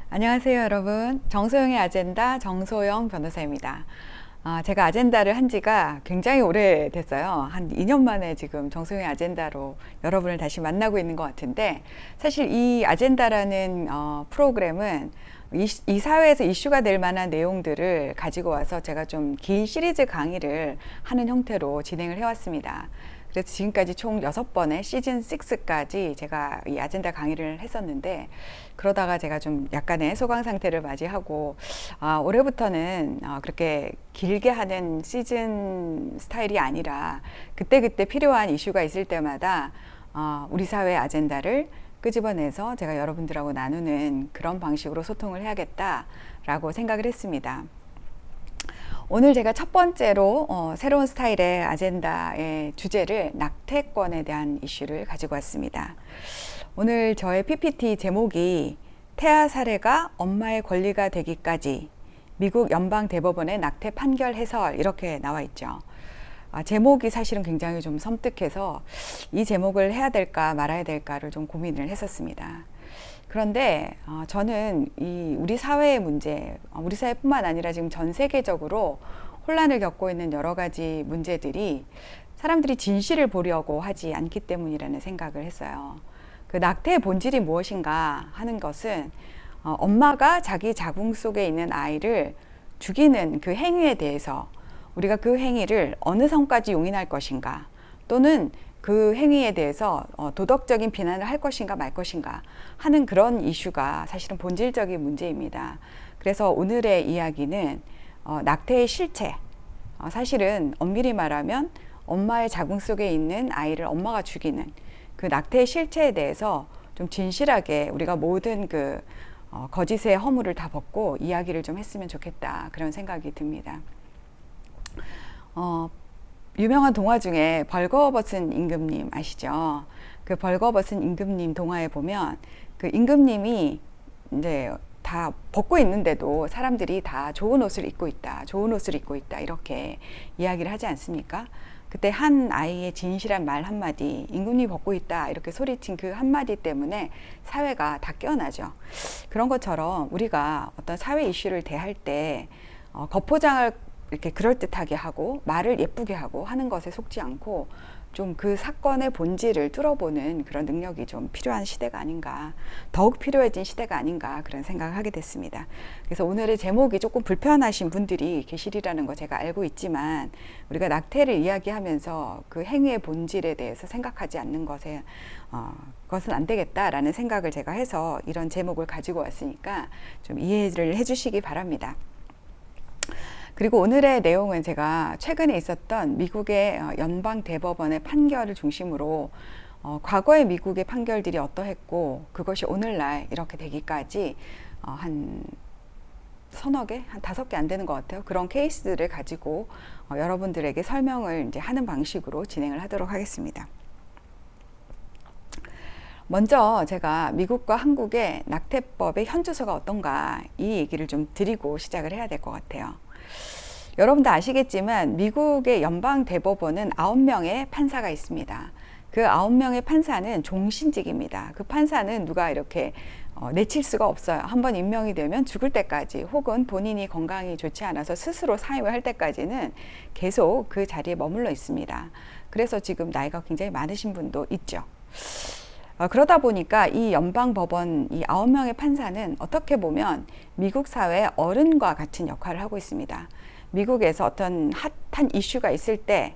안녕하세요, 여러분. 정소영의 아젠다 정소영 변호사입니다. 제가 아젠다를 한 지가 굉장히 오래됐어요. 한 2년 만에 지금 정소영의 아젠다로 여러분을 다시 만나고 있는 것 같은데, 사실 이 아젠다라는 프로그램은 이 사회에서 이슈가 될 만한 내용들을 가지고 와서 제가 좀 긴 시리즈 강의를 하는 형태로 진행을 해왔습니다. 그래서 지금까지 총 6번의 시즌 6까지 제가 이 아젠다 강의를 했었는데, 그러다가 제가 좀 약간의 소강 상태를 맞이하고, 올해부터는 그렇게 길게 하는 시즌 스타일이 아니라 그때그때 필요한 이슈가 있을 때마다 우리 사회의 아젠다를 끄집어내서 제가 여러분들하고 나누는 그런 방식으로 소통을 해야겠다라고 생각을 했습니다. 오늘 제가 첫 번째로 새로운 스타일의 아젠다의 주제를 낙태권에 대한 이슈를 가지고 왔습니다. 오늘 저의 PPT 제목이 태아 사례가 엄마의 권리가 되기까지 미국 연방대법원의 낙태 판결 해설, 이렇게 나와 있죠. 제목이 사실은 굉장히 좀 섬뜩해서 이 제목을 해야 될까 말아야 될까를 좀 고민을 했었습니다. 그런데 저는 우리 사회의 문제, 우리 사회뿐만 아니라 지금 전 세계적으로 혼란을 겪고 있는 여러 가지 문제들이 사람들이 진실을 보려고 하지 않기 때문이라는 생각을 했어요. 그 낙태의 본질이 무엇인가 하는 것은 엄마가 자기 자궁 속에 있는 아이를 죽이는 그 행위에 대해서 우리가 그 행위를 어느 선까지 용인할 것인가, 또는 그 행위에 대해서 도덕적인 비난을 할 것인가 말 것인가 하는 그런 이슈가 사실은 본질적인 문제입니다. 그래서 오늘의 이야기는 낙태의 실체, 사실은 엄밀히 말하면 엄마의 자궁 속에 있는 아이를 엄마가 죽이는 그 낙태의 실체에 대해서 좀 진실하게 우리가 모든 그 거짓의 허물을 다 벗고 이야기를 좀 했으면 좋겠다, 그런 생각이 듭니다. 유명한 동화 중에 벌거벗은 임금님 아시죠? 그 벌거벗은 임금님 동화에 보면 그 임금님이 이제 다 벗고 있는데도 사람들이 다 좋은 옷을 입고 있다, 좋은 옷을 입고 있다, 이렇게 이야기를 하지 않습니까? 그때 한 아이의 진실한 말 한마디, 임금님이 벗고 있다 이렇게 소리친 그 한마디 때문에 사회가 다 깨어나죠. 그런 것처럼 우리가 어떤 사회 이슈를 대할 때 겉포장을 이렇게 그럴듯하게 하고 말을 예쁘게 하고 하는 것에 속지 않고 좀 그 사건의 본질을 뚫어보는 그런 능력이 좀 필요한 시대가 아닌가, 더욱 필요해진 시대가 아닌가, 그런 생각을 하게 됐습니다. 그래서 오늘의 제목이 조금 불편하신 분들이 계시리라는 거 제가 알고 있지만, 우리가 낙태를 이야기하면서 그 행위의 본질에 대해서 생각하지 않는 것은 안 되겠다라는 생각을 제가 해서 이런 제목을 가지고 왔으니까 좀 이해를 해주시기 바랍니다. 그리고 오늘의 내용은 제가 최근에 있었던 미국의 연방대법원의 판결을 중심으로 과거의 미국의 판결들이 어떠했고 그것이 오늘날 이렇게 되기까지 한 서너 개, 한 5개 안 되는 것 같아요. 그런 케이스들을 가지고 여러분들에게 설명을 이제 하는 방식으로 진행을 하도록 하겠습니다. 먼저 제가 미국과 한국의 낙태법의 현주소가 어떤가, 이 얘기를 좀 드리고 시작을 해야 될 것 같아요. 여러분도 아시겠지만 미국의 연방대법원은 9명의 판사가 있습니다. 그 9명의 판사는 종신직입니다. 그 판사는 누가 이렇게 내칠 수가 없어요. 한번 임명이 되면 죽을 때까지, 혹은 본인이 건강이 좋지 않아서 스스로 사임을 할 때까지는 계속 그 자리에 머물러 있습니다. 그래서 지금 나이가 굉장히 많으신 분도 있죠. 그러다 보니까 이 연방법원 이 9명의 판사는 어떻게 보면 미국 사회의 어른과 같은 역할을 하고 있습니다. 미국에서 어떤 핫한 이슈가 있을 때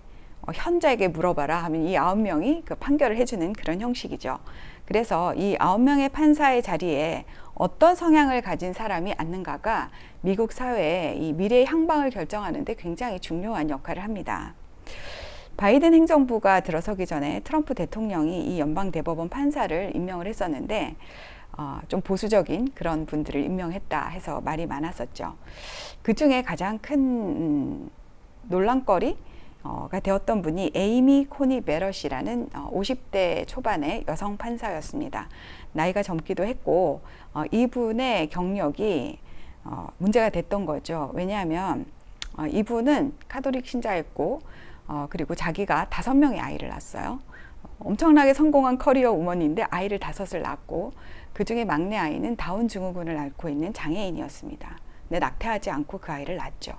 현자에게 물어봐라 하면 이 9명이 그 판결을 해주는 그런 형식이죠. 그래서 이 9명의 판사의 자리에 어떤 성향을 가진 사람이 앉는가가 미국 사회의 이 미래의 향방을 결정하는 데 굉장히 중요한 역할을 합니다. 바이든 행정부가 들어서기 전에 트럼프 대통령이 이 연방대법원 판사를 임명을 했었는데 좀 보수적인 그런 분들을 임명했다 해서 말이 많았었죠. 그 중에 가장 큰 논란거리가 되었던 분이 에이미 코니 베럿이라는 50대 초반의 여성 판사였습니다. 나이가 젊기도 했고 이분의 경력이 문제가 됐던 거죠. 왜냐하면 이분은 카톨릭 신자였고 그리고 자기가 5명의 아이를 낳았어요. 엄청나게 성공한 커리어 우먼인데 아이를 5을 낳았고 그 중에 막내 아이는 다운 증후군을 앓고 있는 장애인이었습니다. 근데 낙태하지 않고 그 아이를 낳았죠.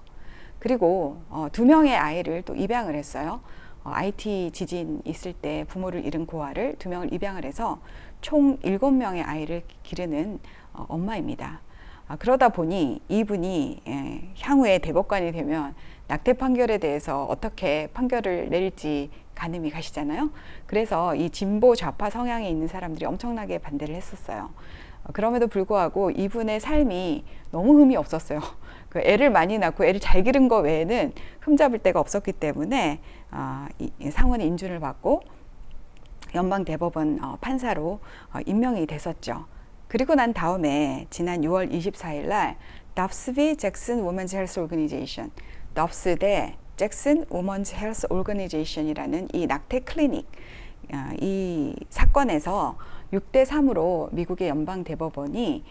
그리고 2명의 아이를 또 입양을 했어요. IT 지진 있을 때 부모를 잃은 고아를 2명을 입양을 해서 총 7명의 아이를 기르는 엄마입니다. 그러다 보니 이분이 향후에 대법관이 되면 낙태 판결에 대해서 어떻게 판결을 내릴지 가늠이 가시잖아요. 그래서 이 진보 좌파 성향에 있는 사람들이 엄청나게 반대를 했었어요. 그럼에도 불구하고 이분의 삶이 너무 흠이 없었어요. 그 애를 많이 낳고 애를 잘 기른 거 외에는 흠잡을 데가 없었기 때문에 이 상원의 인준을 받고 연방대법원 판사로 임명이 됐었죠. 그리고 난 다음에 지난 6월 24일 날 dobs v. Jackson Women's Health Organization, dobs 대 잭슨 우먼즈 헬스 오르거니제이션이라는 이 낙태 클리닉, 이 사건에서 6대3으로 미국의 연방대법원이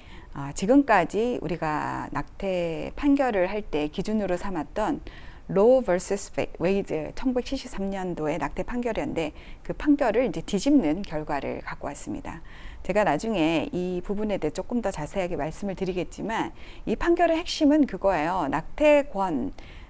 지금까지 우리가 낙태 판결을 할 때 기준으로 삼았던 로우 vs 웨이드 1973년도의 낙태 판결이었는데 그 판결을 이제 뒤집는 결과를 갖고 왔습니다. 제가 나중에 이 부분에 대해 조금 더 자세하게 말씀을 드리겠지만 이 판결의 핵심은 그거예요.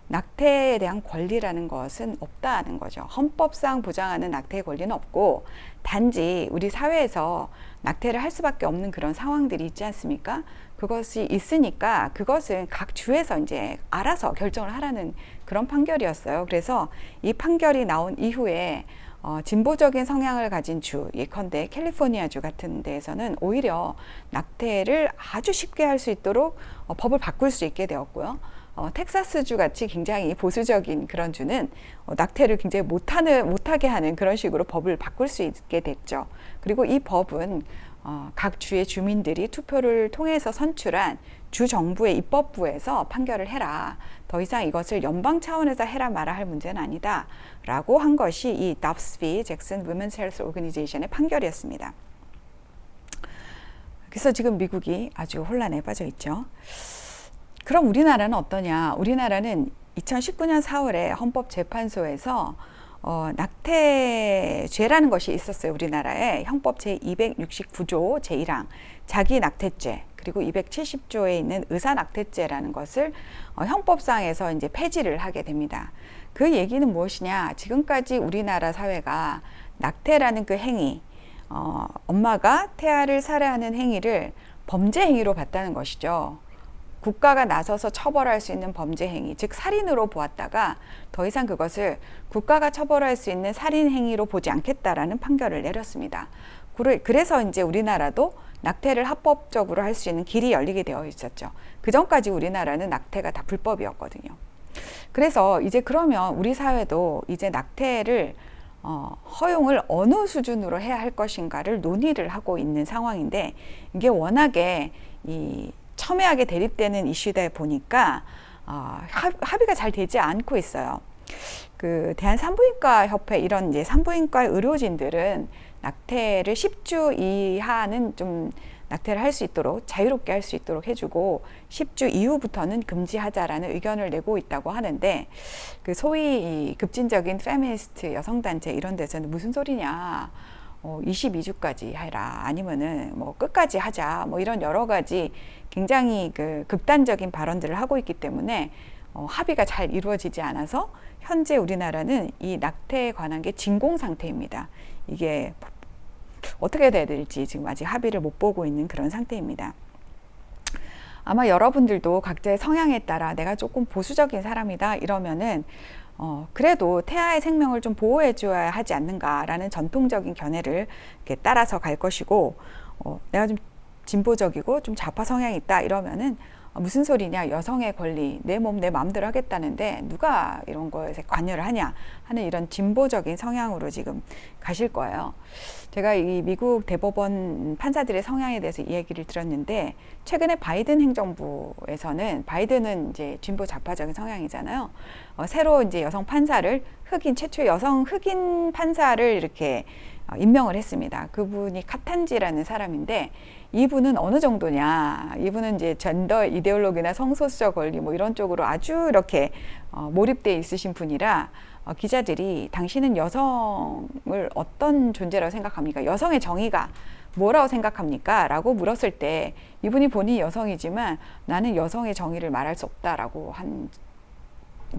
낙태에 대한 권리라는 것은 없다는 거죠. 헌법상 보장하는 낙태의 권리는 없고 단지 우리 사회에서 낙태를 할 수밖에 없는 그런 상황들이 있지 않습니까? 그것이 있으니까 그것은 각 주에서 이제 알아서 결정을 하라는 그런 판결이었어요. 그래서 이 판결이 나온 이후에 진보적인 성향을 가진 주, 예컨대 캘리포니아주 같은 데에서는 오히려 낙태를 아주 쉽게 할 수 있도록 법을 바꿀 수 있게 되었고요. 텍사스주 같이 굉장히 보수적인 그런 주는 낙태를 굉장히 못하게 하는 그런 식으로 법을 바꿀 수 있게 됐죠. 그리고 이 법은 각 주의 주민들이 투표를 통해서 선출한 주 정부의 입법부에서 판결을 해라. 더 이상 이것을 연방 차원에서 해라 마라 할 문제는 아니다. 라고 한 것이 이 dobs v. Jackson Women's Health Organization의 판결이었습니다. 그래서 지금 미국이 아주 혼란에 빠져 있죠. 그럼 우리나라는 어떠냐? 우리나라는 2019년 4월에 헌법재판소에서 낙태죄라는 것이 있었어요. 우리나라에 형법 제269조 제1항 자기 낙태죄 그리고 270조에 있는 의사 낙태죄라는 것을 형법상에서 이제 폐지를 하게 됩니다. 그 얘기는 무엇이냐? 지금까지 우리나라 사회가 낙태라는 그 행위, 엄마가 태아를 살해하는 행위를 범죄 행위로 봤다는 것이죠. 국가가 나서서 처벌할 수 있는 범죄 행위, 즉 살인으로 보았다가 더 이상 그것을 국가가 처벌할 수 있는 살인 행위로 보지 않겠다라는 판결을 내렸습니다. 그래서 이제 우리나라도 낙태를 합법적으로 할 수 있는 길이 열리게 되어 있었죠. 그 전까지 우리나라는 낙태가 다 불법이었거든요. 그래서 이제 그러면 우리 사회도 이제 낙태를 허용을 어느 수준으로 해야 할 것인가를 논의를 하고 있는 상황인데 이게 워낙에 첨예하게 대립되는 이슈다 보니까 합의가 잘 되지 않고 있어요. 그 대한산부인과 협회 이런 이제 산부인과 의료진들은 낙태를 10주 이하는 좀 낙태를 할 수 있도록 자유롭게 할 수 있도록 해주고 10주 이후부터는 금지하자라는 의견을 내고 있다고 하는데 그 소위 급진적인 페미니스트 여성단체 이런 데서는 무슨 소리냐 22주까지 해라 아니면은 뭐 끝까지 하자 뭐 이런 여러 가지 굉장히 그 극단적인 발언들을 하고 있기 때문에 합의가 잘 이루어지지 않아서 현재 우리나라는 이 낙태에 관한 게 진공 상태입니다. 이게 어떻게 돼야 될지 지금 아직 합의를 못 보고 있는 그런 상태입니다. 아마 여러분들도 각자의 성향에 따라 내가 조금 보수적인 사람이다 이러면은 그래도 태아의 생명을 좀 보호해 줘야 하지 않는가라는 전통적인 견해를 이렇게 따라서 갈 것이고 내가 좀 진보적이고 좀 좌파 성향이 있다 이러면은 무슨 소리냐 여성의 권리 내 몸 내 마음대로 하겠다는데 누가 이런 거에 관여를 하냐 하는 이런 진보적인 성향으로 지금 가실 거예요. 제가 이 미국 대법원 판사들의 성향에 대해서 이야기를 들었는데 최근에 바이든 행정부에서는 바이든은 이제 진보 좌파적인 성향이잖아요. 새로 이제 여성 판사를 최초 여성 흑인 판사를 이렇게 임명을 했습니다. 그분이 카탄지라는 사람인데 이분은 어느 정도냐? 이분은 이제 젠더 이데올로기나 성소수자 권리 뭐 이런 쪽으로 아주 이렇게 몰입돼 있으신 분이라 기자들이 당신은 여성을 어떤 존재라고 생각합니까? 여성의 정의가 뭐라고 생각합니까? 라고 물었을 때 이분이 본인이 여성이지만 나는 여성의 정의를 말할 수 없다라고 한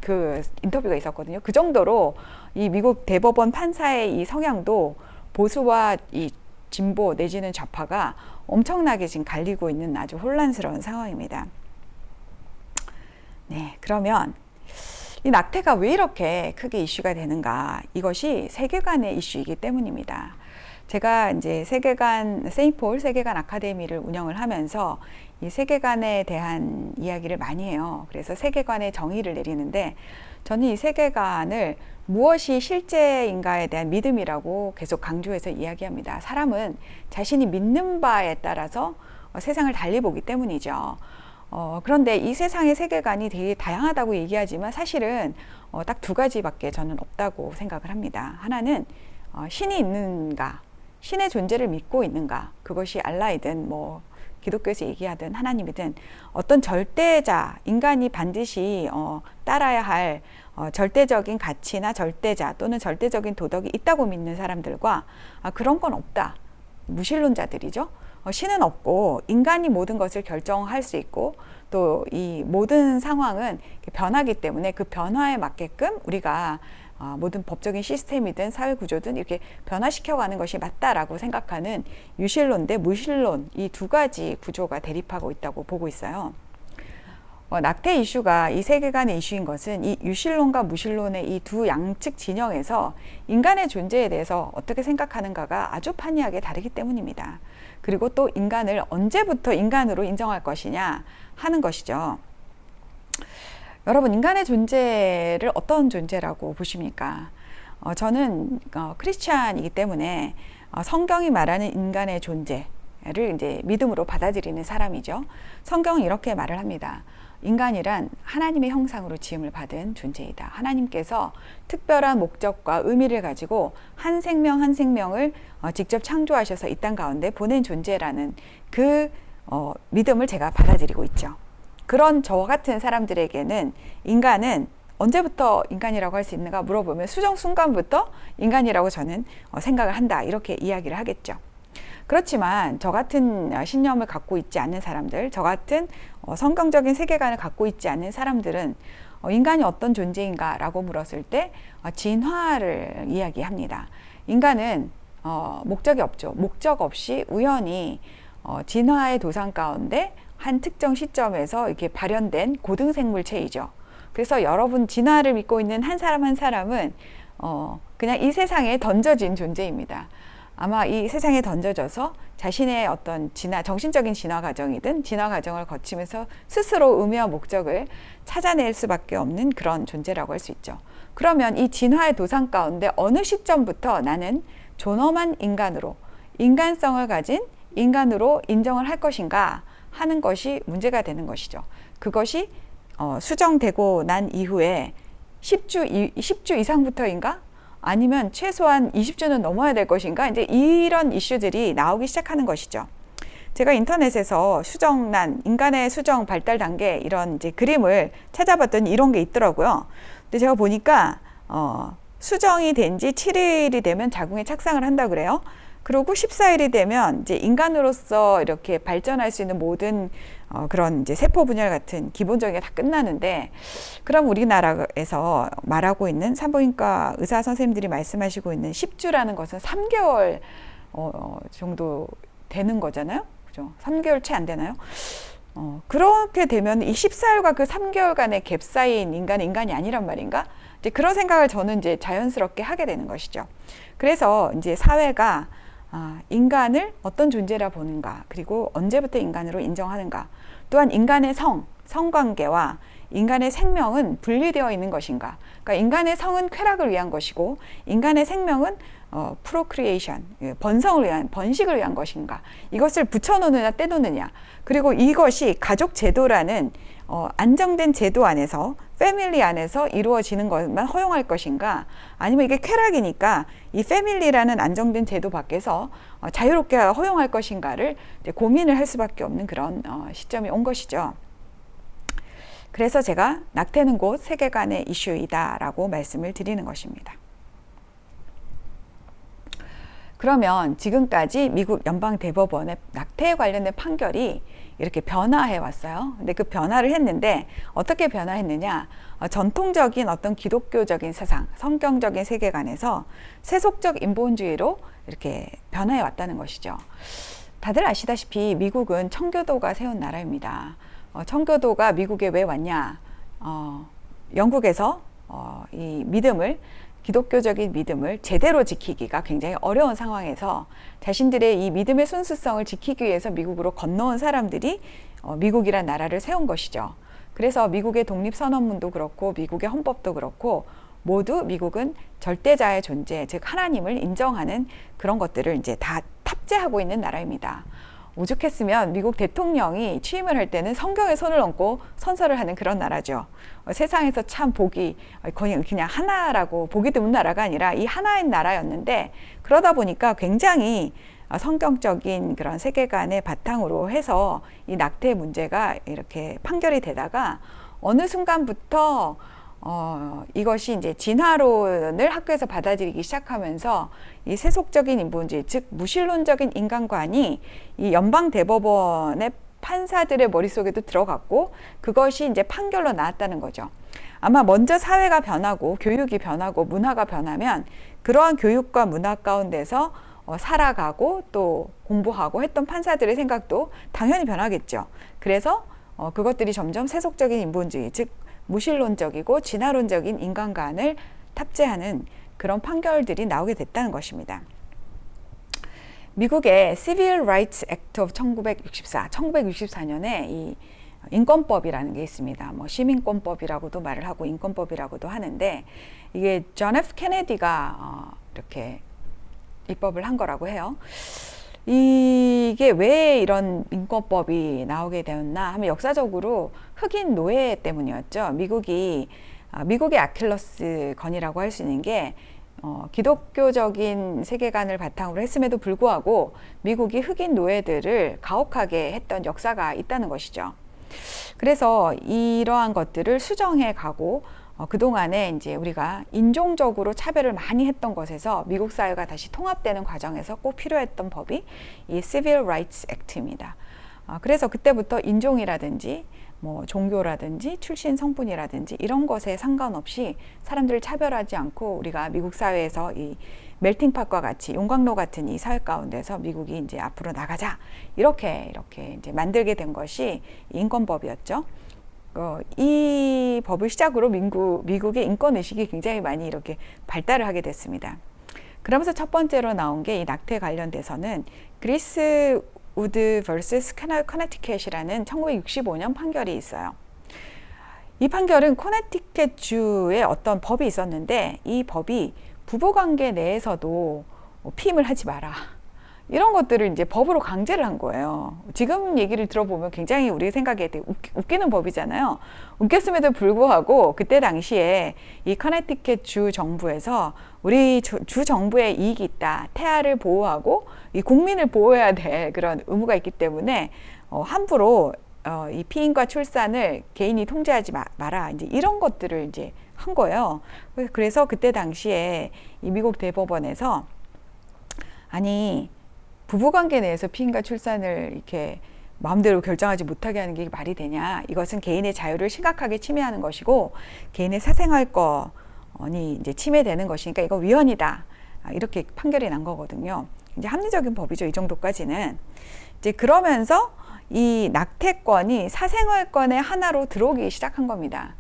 그 인터뷰가 있었거든요. 그 정도로 이 미국 대법원 판사의 이 성향도 보수와 이 진보 내지는 좌파가 엄청나게 지금 갈리고 있는 아주 혼란스러운 상황입니다. 네, 그러면 이 낙태가 왜 이렇게 크게 이슈가 되는가? 이것이 세계관의 이슈이기 때문입니다. 제가 이제 세인트폴 세계관 아카데미를 운영을 하면서 이 세계관에 대한 이야기를 많이 해요. 그래서 세계관의 정의를 내리는데 저는 이 세계관을 무엇이 실제인가에 대한 믿음이라고 계속 강조해서 이야기합니다. 사람은 자신이 믿는 바에 따라서 세상을 달리 보기 때문이죠. 그런데 이 세상의 세계관이 되게 다양하다고 얘기하지만 사실은 딱 두 가지밖에 저는 없다고 생각을 합니다. 하나는 신이 있는가, 신의 존재를 믿고 있는가, 그것이 알라이든 뭐 기독교에서 얘기하든 하나님이든 어떤 절대자, 인간이 반드시 따라야 할 절대적인 가치나 절대자 또는 절대적인 도덕이 있다고 믿는 사람들과 그런 건 없다, 무신론자들이죠. 신은 없고 인간이 모든 것을 결정할 수 있고 또 이 모든 상황은 변하기 때문에 그 변화에 맞게끔 우리가 모든 법적인 시스템이든 사회 구조든 이렇게 변화시켜가는 것이 맞다라고 생각하는 유신론 대 무신론, 이 두 가지 구조가 대립하고 있다고 보고 있어요. 낙태 이슈가 이 세계관의 이슈인 것은 이 유신론과 무신론의 이 두 양측 진영에서 인간의 존재에 대해서 어떻게 생각하는가가 아주 판이하게 다르기 때문입니다. 그리고 또 인간을 언제부터 인간으로 인정할 것이냐 하는 것이죠. 여러분, 인간의 존재를 어떤 존재라고 보십니까? 저는 크리스찬이기 때문에 성경이 말하는 인간의 존재를 이제 믿음으로 받아들이는 사람이죠. 성경은 이렇게 말을 합니다. 인간이란 하나님의 형상으로 지음을 받은 존재이다. 하나님께서 특별한 목적과 의미를 가지고 한 생명 한 생명을 직접 창조하셔서 이 땅 가운데 보낸 존재라는 그 믿음을 제가 받아들이고 있죠. 그런 저와 같은 사람들에게는 인간은 언제부터 인간이라고 할 수 있는가 물어보면 수정 순간부터 인간이라고 저는 생각을 한다, 이렇게 이야기를 하겠죠. 그렇지만 저 같은 신념을 갖고 있지 않는 사람들, 저 같은 성경적인 세계관을 갖고 있지 않는 사람들은 인간이 어떤 존재인가 라고 물었을 때 진화를 이야기합니다. 인간은 목적이 없죠. 목적 없이 우연히 진화의 도상 가운데 한 특정 시점에서 이렇게 발현된 고등생물체이죠. 그래서 여러분, 진화를 믿고 있는 한 사람 한 사람은 그냥 이 세상에 던져진 존재입니다. 아마 이 세상에 던져져서 자신의 어떤 정신적인 진화 과정이든 진화 과정을 거치면서 스스로 의미와 목적을 찾아낼 수밖에 없는 그런 존재라고 할 수 있죠. 그러면 이 진화의 도상 가운데 어느 시점부터 나는 존엄한 인간으로, 인간성을 가진 인간으로 인정을 할 것인가 하는 것이 문제가 되는 것이죠. 그것이 수정되고 난 이후에 10주 이상부터인가? 아니면 최소한 20주는 넘어야 될 것인가? 이제 이런 이슈들이 나오기 시작하는 것이죠. 제가 인터넷에서 수정란, 인간의 수정 발달 단계 이런 이제 그림을 찾아봤더니 이런 게 있더라고요. 근데 제가 보니까 수정이 된 지 7일이 되면 자궁에 착상을 한다 그래요. 그리고 14일이 되면 이제 인간으로서 이렇게 발전할 수 있는 모든 그런 이제 세포 분열 같은 기본적인 게 다 끝나는데, 그럼 우리나라에서 말하고 있는 산부인과 의사 선생님들이 말씀하시고 있는 10주라는 것은 3개월 정도 되는 거잖아요. 그죠? 3개월 채 안 되나요? 그렇게 되면 이 14일과 그 3개월간의 갭 사이인 인간이 아니란 말인가? 이제 그런 생각을 저는 이제 자연스럽게 하게 되는 것이죠. 그래서 이제 사회가 인간을 어떤 존재라 보는가, 그리고 언제부터 인간으로 인정하는가, 또한 인간의 성관계와 인간의 생명은 분리되어 있는 것인가. 그러니까 인간의 성은 쾌락을 위한 것이고 인간의 생명은 프로크리에이션, 번식을 위한 것인가. 이것을 붙여놓느냐 떼놓느냐. 그리고 이것이 가족 제도라는 안정된 제도 안에서, 패밀리 안에서 이루어지는 것만 허용할 것인가, 아니면 이게 쾌락이니까 이 패밀리라는 안정된 제도 밖에서 자유롭게 허용할 것인가를 이제 고민을 할 수밖에 없는 그런 시점이 온 것이죠. 그래서 제가 낙태는 곧 세계관의 이슈이다라고 말씀을 드리는 것입니다. 그러면 지금까지 미국 연방대법원의 낙태에 관련된 판결이 이렇게 변화해 왔어요. 근데 그 변화를 했는데 어떻게 변화했느냐? 전통적인 어떤 기독교적인 세상, 성경적인 세계관에서 세속적 인본주의로 이렇게 변화해 왔다는 것이죠. 다들 아시다시피 미국은 청교도가 세운 나라입니다. 청교도가 미국에 왜 왔냐? 영국에서 이 믿음을, 기독교적인 믿음을 제대로 지키기가 굉장히 어려운 상황에서 자신들의 이 믿음의 순수성을 지키기 위해서 미국으로 건너온 사람들이 미국이란 나라를 세운 것이죠. 그래서 미국의 독립선언문도 그렇고 미국의 헌법도 그렇고 모두 미국은 절대자의 존재, 즉 하나님을 인정하는 그런 것들을 이제 다 탑재하고 있는 나라입니다. 오죽했으면 미국 대통령이 취임을 할 때는 성경에 손을 얹고 선서를 하는 그런 나라죠. 세상에서 참 복이 거의 그냥 하나라고, 복이 드문 나라가 아니라 이 하나인 나라였는데, 그러다 보니까 굉장히 성경적인 그런 세계관의 바탕으로 해서 이 낙태 문제가 이렇게 판결이 되다가 어느 순간부터 이것이 이제 진화론을 학교에서 받아들이기 시작하면서 이 세속적인 인본주의, 즉 무신론적인 인간관이 이 연방대법원의 판사들의 머릿속에도 들어갔고 그것이 이제 판결로 나왔다는 거죠. 아마 먼저 사회가 변하고 교육이 변하고 문화가 변하면 그러한 교육과 문화 가운데서 살아가고 또 공부하고 했던 판사들의 생각도 당연히 변하겠죠. 그래서 그것들이 점점 세속적인 인본주의, 즉 무신론적이고 진화론적인 인간관을 탑재하는 그런 판결들이 나오게 됐다는 것입니다. 미국의 Civil Rights Act of 1964년에 이 인권법이라는 게 있습니다. 뭐 시민권법이라고도 말을 하고 인권법이라고도 하는데, 이게 존 F 케네디가 이렇게 입법을 한 거라고 해요. 이게 왜 이런 인권법이 나오게 되었나 하면 역사적으로 흑인 노예 때문이었죠. 미국의 아킬레스 건이라고 할 수 있는 게 기독교적인 세계관을 바탕으로 했음에도 불구하고 미국이 흑인 노예들을 가혹하게 했던 역사가 있다는 것이죠. 그래서 이러한 것들을 수정해 가고 그동안에 이제 우리가 인종적으로 차별을 많이 했던 것에서 미국 사회가 다시 통합되는 과정에서 꼭 필요했던 법이 이 Civil Rights Act입니다. 그래서 그때부터 인종이라든지 뭐 종교라든지 출신 성분이라든지 이런 것에 상관없이 사람들을 차별하지 않고 우리가 미국 사회에서 이 멜팅팟과 같이 용광로 같은 이 사회 가운데서 미국이 이제 앞으로 나가자 이렇게 이제 만들게 된 것이 인권법이었죠. 이 법을 시작으로 미국의 인권 의식이 굉장히 많이 이렇게 발달을 하게 됐습니다. 그러면서 첫 번째로 나온 게 이 낙태 관련돼서는 그리스 우드 vs 커네티켓이라는 1965년 판결이 있어요. 이 판결은 커네티켓 주의 어떤 법이 있었는데 이 법이 부부관계 내에서도 피임을 하지 마라, 이런 것들을 이제 법으로 강제를 한 거예요. 지금 얘기를 들어보면 굉장히 우리 생각에 되게 웃기는 법이잖아요. 웃겼음에도 불구하고 그때 당시에 이 커네티켓 주 정부에서 우리 주 정부의 이익이 있다, 태아를 보호하고 이 국민을 보호해야 될 그런 의무가 있기 때문에 함부로 이 피임과 출산을 개인이 통제하지 마라, 이제 이런 것들을 이제 한 거예요. 그래서 그때 당시에 이 미국 대법원에서 아니 부부관계 내에서 피임과 출산을 이렇게 마음대로 결정하지 못하게 하는 게 말이 되냐? 이것은 개인의 자유를 심각하게 침해하는 것이고 개인의 사생활권이 이제 침해되는 것이니까 이거 위헌이다. 이렇게 판결이 난 거거든요. 이제 합리적인 법이죠. 이 정도까지는. 이제 그러면서 이 낙태권이 사생활권의 하나로 들어오기 시작한 겁니다.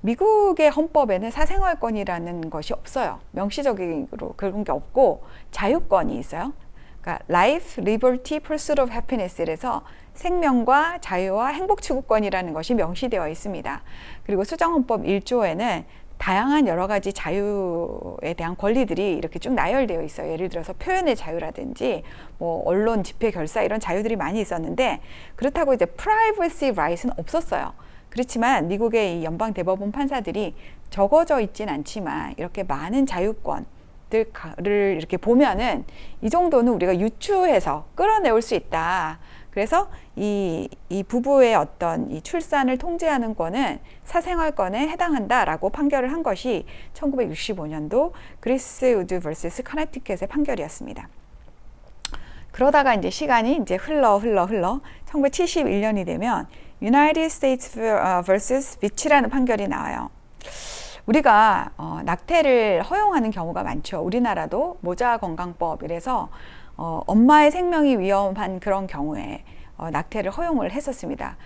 미국의 헌법에는 사생활권이라는 것이 없어요. 명시적으로 그런 게 없고 자유권이 있어요. 그러니까 Life, Liberty, Pursuit of Happiness에서 생명과 자유와 행복 추구권이라는 것이 명시되어 있습니다. 그리고 수정헌법 1조에는 다양한 여러 가지 자유에 대한 권리들이 이렇게 쭉 나열되어 있어요. 예를 들어서 표현의 자유라든지 뭐 언론, 집회, 결사 이런 자유들이 많이 있었는데 그렇다고 이제 Privacy Right은 없었어요. 그렇지만 미국의 이 연방대법원 판사들이 적어져 있진 않지만 이렇게 많은 자유권 를 이렇게 보면은 이 정도는 우리가 유추해서 끌어내올 수 있다. 그래서 이 부부의 어떤 이 출산을 통제하는 권은 사생활권에 해당한다라고 판결을 한 것이 1965년도 그리스우드 vs 커네티컷의 판결이었습니다. 그러다가 이제 시간이 이제 흘러 1971년이 되면 United States vs 비치라는 판결이 나와요. 우리가 낙태를 허용하는 경우가 많죠. 우리나라도 모자건강법 이래서 엄마의 생명이 위험한 그런 경우에 낙태를 허용을 했었습니다.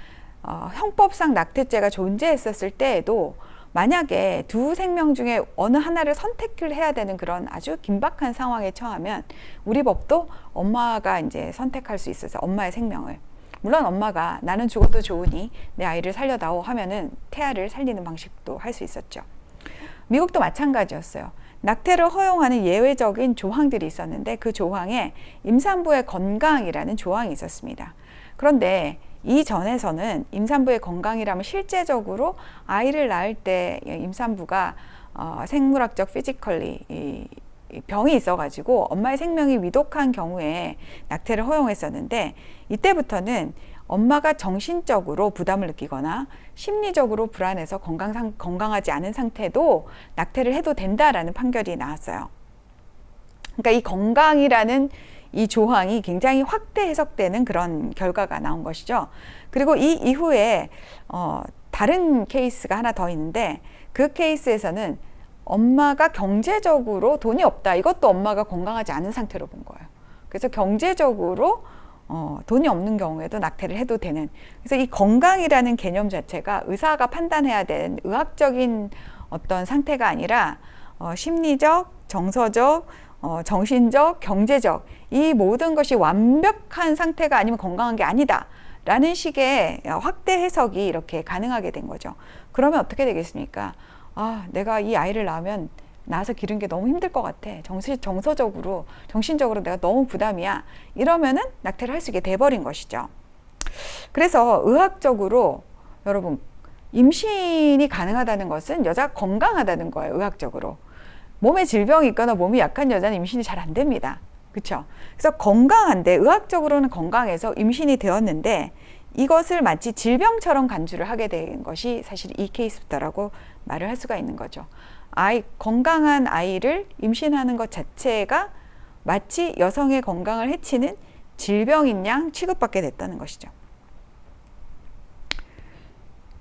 형법상 낙태죄가 존재했었을 때에도 만약에 두 생명 중에 어느 하나를 선택을 해야 되는 그런 아주 긴박한 상황에 처하면 우리 법도 엄마가 이제 선택할 수 있어서 엄마의 생명을, 물론 엄마가 나는 죽어도 좋으니 내 아이를 살려다오 하면은 태아를 살리는 방식도 할 수 있었죠. 미국도 마찬가지였어요. 낙태를 허용하는 예외적인 조항들이 있었는데 그 조항에 임산부의 건강이라는 조항이 있었습니다. 그런데 이전에서는 임산부의 건강이라면 실제적으로 아이를 낳을 때 임산부가 생물학적 피지컬리 병이 있어가지고 엄마의 생명이 위독한 경우에 낙태를 허용했었는데 이때부터는 엄마가 정신적으로 부담을 느끼거나 심리적으로 불안해서 건강하지 않은 상태도 낙태를 해도 된다라는 판결이 나왔어요. 그러니까 이 건강이라는 이 조항이 굉장히 확대 해석되는 그런 결과가 나온 것이죠. 그리고 이 이후에 다른 케이스가 하나 더 있는데 그 케이스에서는 엄마가 경제적으로 돈이 없다. 이것도 엄마가 건강하지 않은 상태로 본 거예요. 그래서 경제적으로 돈이 없는 경우에도 낙태를 해도 되는. 그래서 이 건강이라는 개념 자체가 의사가 판단해야 되는 의학적인 어떤 상태가 아니라 심리적, 정서적, 정신적, 경제적 이 모든 것이 완벽한 상태가 아니면 건강한 게 아니다 라는 식의 확대 해석이 이렇게 가능하게 된 거죠. 그러면 어떻게 되겠습니까? 내가 이 아이를 낳으면 낳아서 기른 게 너무 힘들 것 같아. 정서적으로, 정신적으로 내가 너무 부담이야. 이러면은 낙태를 할 수 있게 돼버린 것이죠. 그래서 의학적으로 여러분, 임신이 가능하다는 것은 여자가 건강하다는 거예요. 의학적으로. 몸에 질병이 있거나 몸이 약한 여자는 임신이 잘 안 됩니다. 그렇죠? 그래서 건강한데, 의학적으로는 건강해서 임신이 되었는데 이것을 마치 질병처럼 간주를 하게 된 것이 사실 이 케이스부터라고 말을 할 수가 있는 거죠. 건강한 아이를 임신하는 것 자체가 마치 여성의 건강을 해치는 질병인 양 취급받게 됐다는 것이죠.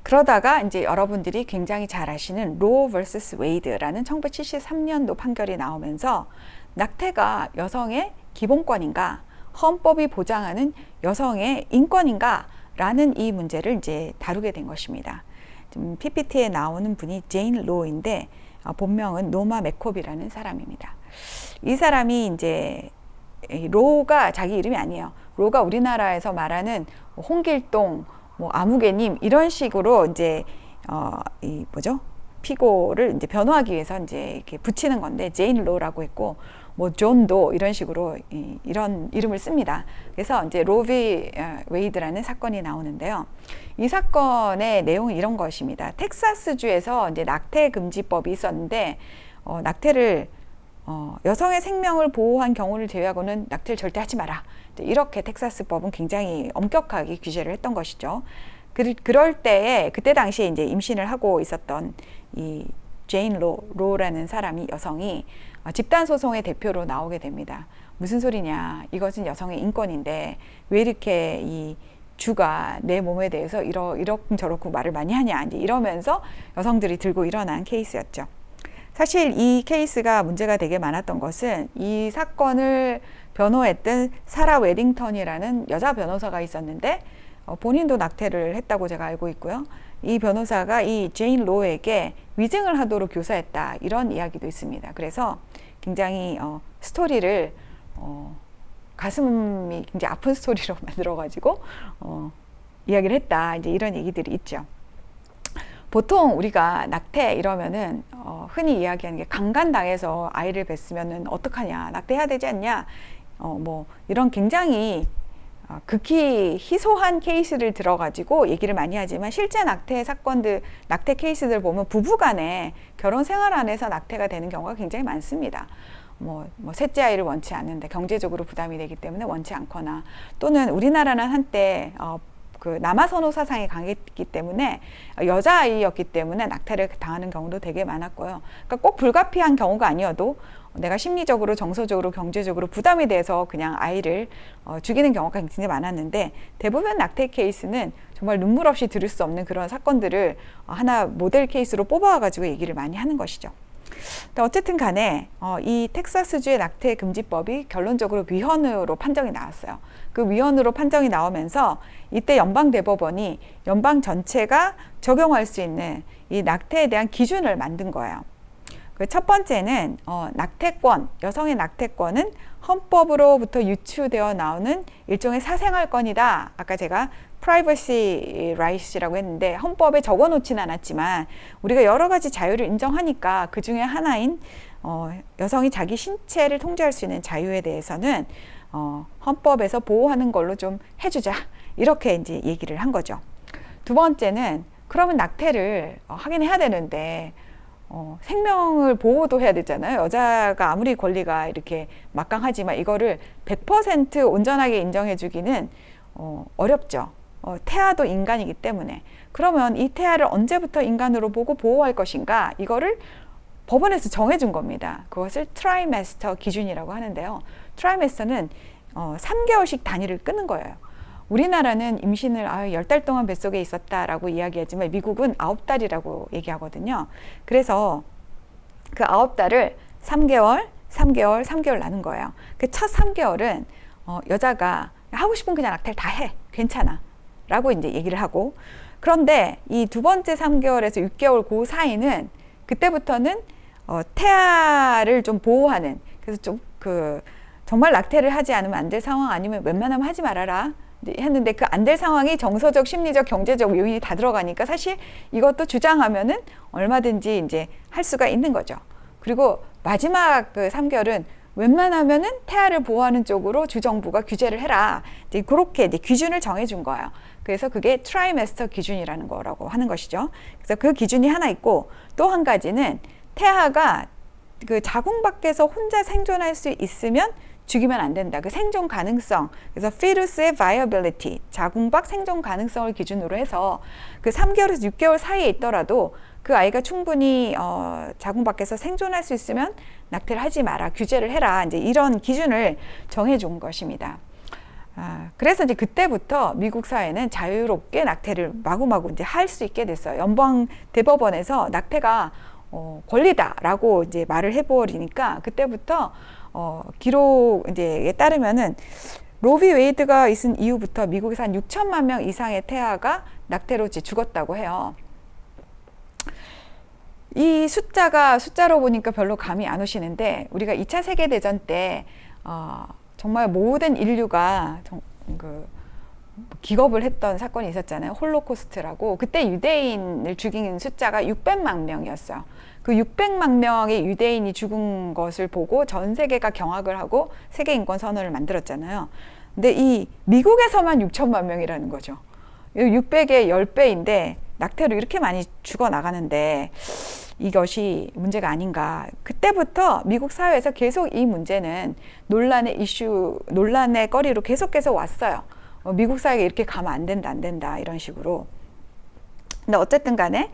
그러다가 이제 여러분들이 굉장히 잘 아시는 로 vs 웨이드라는 1973년도 판결이 나오면서 낙태가 여성의 기본권인가, 헌법이 보장하는 여성의 인권인가 라는 이 문제를 이제 다루게 된 것입니다. 지금 PPT에 나오는 분이 제인 로인데 본명은 노마 맥콥이라는 사람입니다. 이 사람이 이제 로가 자기 이름이 아니에요. 로가 우리나라에서 말하는 홍길동, 아무개님 이런 식으로 이제 피고를 이제 변호하기 위해서 이제 이렇게 붙이는 건데 제인 로라고 했고 존 도 이런 식으로 이런 이름을 씁니다. 그래서 이제 로비 웨이드라는 사건이 나오는데요. 이 사건의 내용은 이런 것입니다. 텍사스주에서 이제 낙태 금지법이 있었는데 낙태를 여성의 생명을 보호한 경우를 제외하고는 낙태를 절대 하지 마라. 이렇게 텍사스법은 굉장히 엄격하게 규제를 했던 것이죠. 그럴 때에 그때 당시에 이제 임신을 하고 있었던 이 제인 로라는 사람이 여성이 집단 소송의 대표로 나오게 됩니다. 무슨 소리냐? 이것은 여성의 인권인데 왜 이렇게 이 주가 내 몸에 대해서 이렇고 말을 많이 하냐? 이제 이러면서 여성들이 들고 일어난 케이스였죠. 사실 이 케이스가 문제가 되게 많았던 것은 이 사건을 변호했던 사라 웨딩턴이라는 여자 변호사가 있었는데 본인도 낙태를 했다고 제가 알고 있고요. 이 변호사가 이 제인 로에게 위증을 하도록 교사했다 이런 이야기도 있습니다. 그래서 굉장히 스토리를 가슴이 굉장히 아픈 스토리로 만들어가지고 이야기를 했다 이제 이런 얘기들이 있죠. 보통 우리가 낙태 이러면은 흔히 이야기하는 게 강간당해서 아이를 뵀으면은 어떡하냐, 낙태해야 되지 않냐, 이런 굉장히 극히 희소한 케이스를 들어가지고 얘기를 많이 하지만 실제 낙태 사건들, 낙태 케이스들 보면 부부간에 결혼 생활 안에서 낙태가 되는 경우가 굉장히 많습니다. 뭐 셋째 아이를 원치 않는데 경제적으로 부담이 되기 때문에 원치 않거나, 또는 우리나라는 한때 그 남아선호 사상이 강했기 때문에 여자아이였기 때문에 낙태를 당하는 경우도 되게 많았고요. 그러니까 꼭 불가피한 경우가 아니어도 내가 심리적으로, 정서적으로, 경제적으로 부담이 돼서 그냥 아이를 죽이는 경우가 굉장히 많았는데, 대부분 낙태 케이스는 정말 눈물 없이 들을 수 없는 그런 사건들을 하나 모델 케이스로 뽑아와가지고 얘기를 많이 하는 것이죠. 어쨌든 간에 이 텍사스주의 낙태 금지법이 결론적으로 위헌으로 판정이 나왔어요. 그 위헌으로 판정이 나오면서 이때 연방대법원이 연방 전체가 적용할 수 있는 이 낙태에 대한 기준을 만든 거예요. 그 첫 번째는 낙태권, 여성의 낙태권은 헌법으로부터 유추되어 나오는 일종의 사생활권이다. 아까 제가 프라이버시 라이트라고 했는데 헌법에 적어놓지는 않았지만 우리가 여러 가지 자유를 인정하니까 그 중에 하나인 여성이 자기 신체를 통제할 수 있는 자유에 대해서는 헌법에서 보호하는 걸로 좀 해주자, 이렇게 이제 얘기를 한 거죠. 두 번째는 그러면 낙태를 하긴 해야 되는데 생명을 보호도 해야 되잖아요. 여자가 아무리 권리가 이렇게 막강하지만 이거를 100% 온전하게 인정해주기는 어렵죠. 태아도 인간이기 때문에. 그러면 이 태아를 언제부터 인간으로 보고 보호할 것인가, 이거를 법원에서 정해준 겁니다. 그것을 트라이메스터 기준이라고 하는데요. 트라이메스터는 3개월씩 단위를 끄는 거예요. 우리나라는 임신을 10달 동안 뱃속에 있었다라고 이야기하지만 미국은 9달이라고 얘기하거든요. 그래서 그 9달을 3개월, 3개월, 3개월 나눈 거예요. 그 첫 3개월은 여자가 하고 싶은 그냥 낙태를 다 해, 괜찮아 라고 이제 얘기를 하고, 그런데 이 두 번째 3개월에서 6개월 그 사이는 그때부터는 태아를 좀 보호하는, 그래서 좀 정말 낙태를 하지 않으면 안 될 상황 아니면 웬만하면 하지 말아라 했는데, 그 안 될 상황이 정서적, 심리적, 경제적 요인이 다 들어가니까 사실 이것도 주장하면은 얼마든지 이제 할 수가 있는 거죠. 그리고 마지막 그 3개월은 웬만하면은 태아를 보호하는 쪽으로 주정부가 규제를 해라, 이제 그렇게 이제 기준을 정해준 거예요. 그래서 그게 트라이메스터 기준이라는 거라고 하는 것이죠. 그래서 그 기준이 하나 있고, 또 한 가지는 태아가 그 자궁 밖에서 혼자 생존할 수 있으면 죽이면 안 된다. 그 생존 가능성, 그래서 fetus의 viability, 자궁 밖 생존 가능성을 기준으로 해서 그 3개월에서 6개월 사이에 있더라도 그 아이가 충분히 자궁 밖에서 생존할 수 있으면 낙태를 하지 마라, 규제를 해라, 이제 이런 기준을 정해준 것입니다. 그래서 이제 그때부터 미국 사회는 자유롭게 낙태를 마구마구 이제 할 수 있게 됐어요. 연방 대법원에서 낙태가 권리다라고 이제 말을 해버리니까 그때부터 기록 이제에 따르면은 로비 웨이드가 있은 이후부터 미국에서 한 6천만 명 이상의 태아가 낙태로 이제 죽었다고 해요. 이 숫자로 보니까 별로 감이 안 오시는데, 우리가 2차 세계대전 때 정말 모든 인류가 기겁을 했던 사건이 있었잖아요. 홀로코스트라고. 그때 유대인을 죽인 숫자가 600만 명이었어요. 그 600만 명의 유대인이 죽은 것을 보고 전 세계가 경악을 하고 세계인권선언을 만들었잖아요. 근데 이 미국에서만 6천만 명이라는 거죠. 600의 10배인데 낙태로 이렇게 많이 죽어나가는데 이것이 문제가 아닌가. 그때부터 미국 사회에서 계속 이 문제는 논란의 거리로 계속 왔어요. 미국 사회가 이렇게 가면 안 된다 이런 식으로. 근데 어쨌든 간에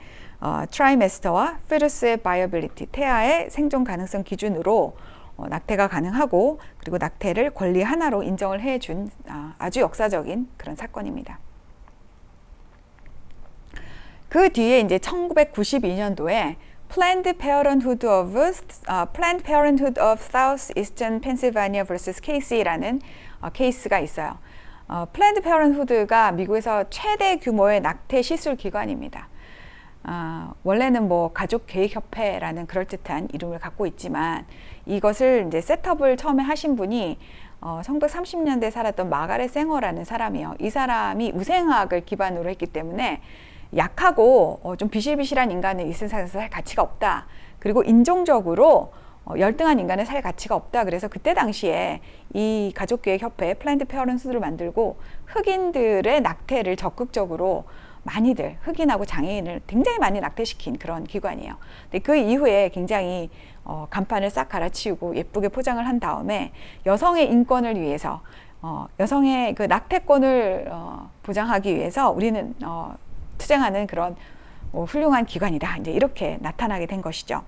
트라이메스터와 fetus의 viability, 태아의 생존 가능성 기준으로 낙태가 가능하고, 그리고 낙태를 권리 하나로 인정을 해준 아주 역사적인 그런 사건입니다. 그 뒤에 이제 1992년도에 Planned Parenthood of Southeastern Pennsylvania vs. Casey라는 케이스가 있어요. 플랜드 페어런트후드가 미국에서 최대 규모의 낙태 시술 기관입니다. 원래는 뭐 가족계획협회라는 그럴듯한 이름을 갖고 있지만, 이것을 이제 셋업을 처음에 하신 분이 1930년대에 살았던 마가렛 생어라는 사람이에요. 이 사람이 우생학을 기반으로 했기 때문에 약하고 좀 비실비실한 인간은 이 세상에서 살 가치가 없다. 그리고 인종적으로 열등한 인간은 살 가치가 없다. 그래서 그때 당시에 이 가족계획협회 플랜드 페어런트를 만들고 흑인들의 낙태를 적극적으로 많이들 흑인하고 장애인을 굉장히 많이 낙태시킨 그런 기관이에요. 근데 그 이후에 굉장히 간판을 싹 갈아치우고 예쁘게 포장을 한 다음에 여성의 인권을 위해서 여성의 그 낙태권을 보장하기 위해서 우리는 투쟁하는 그런 훌륭한 기관이다. 이제 이렇게 나타나게 된 것이죠.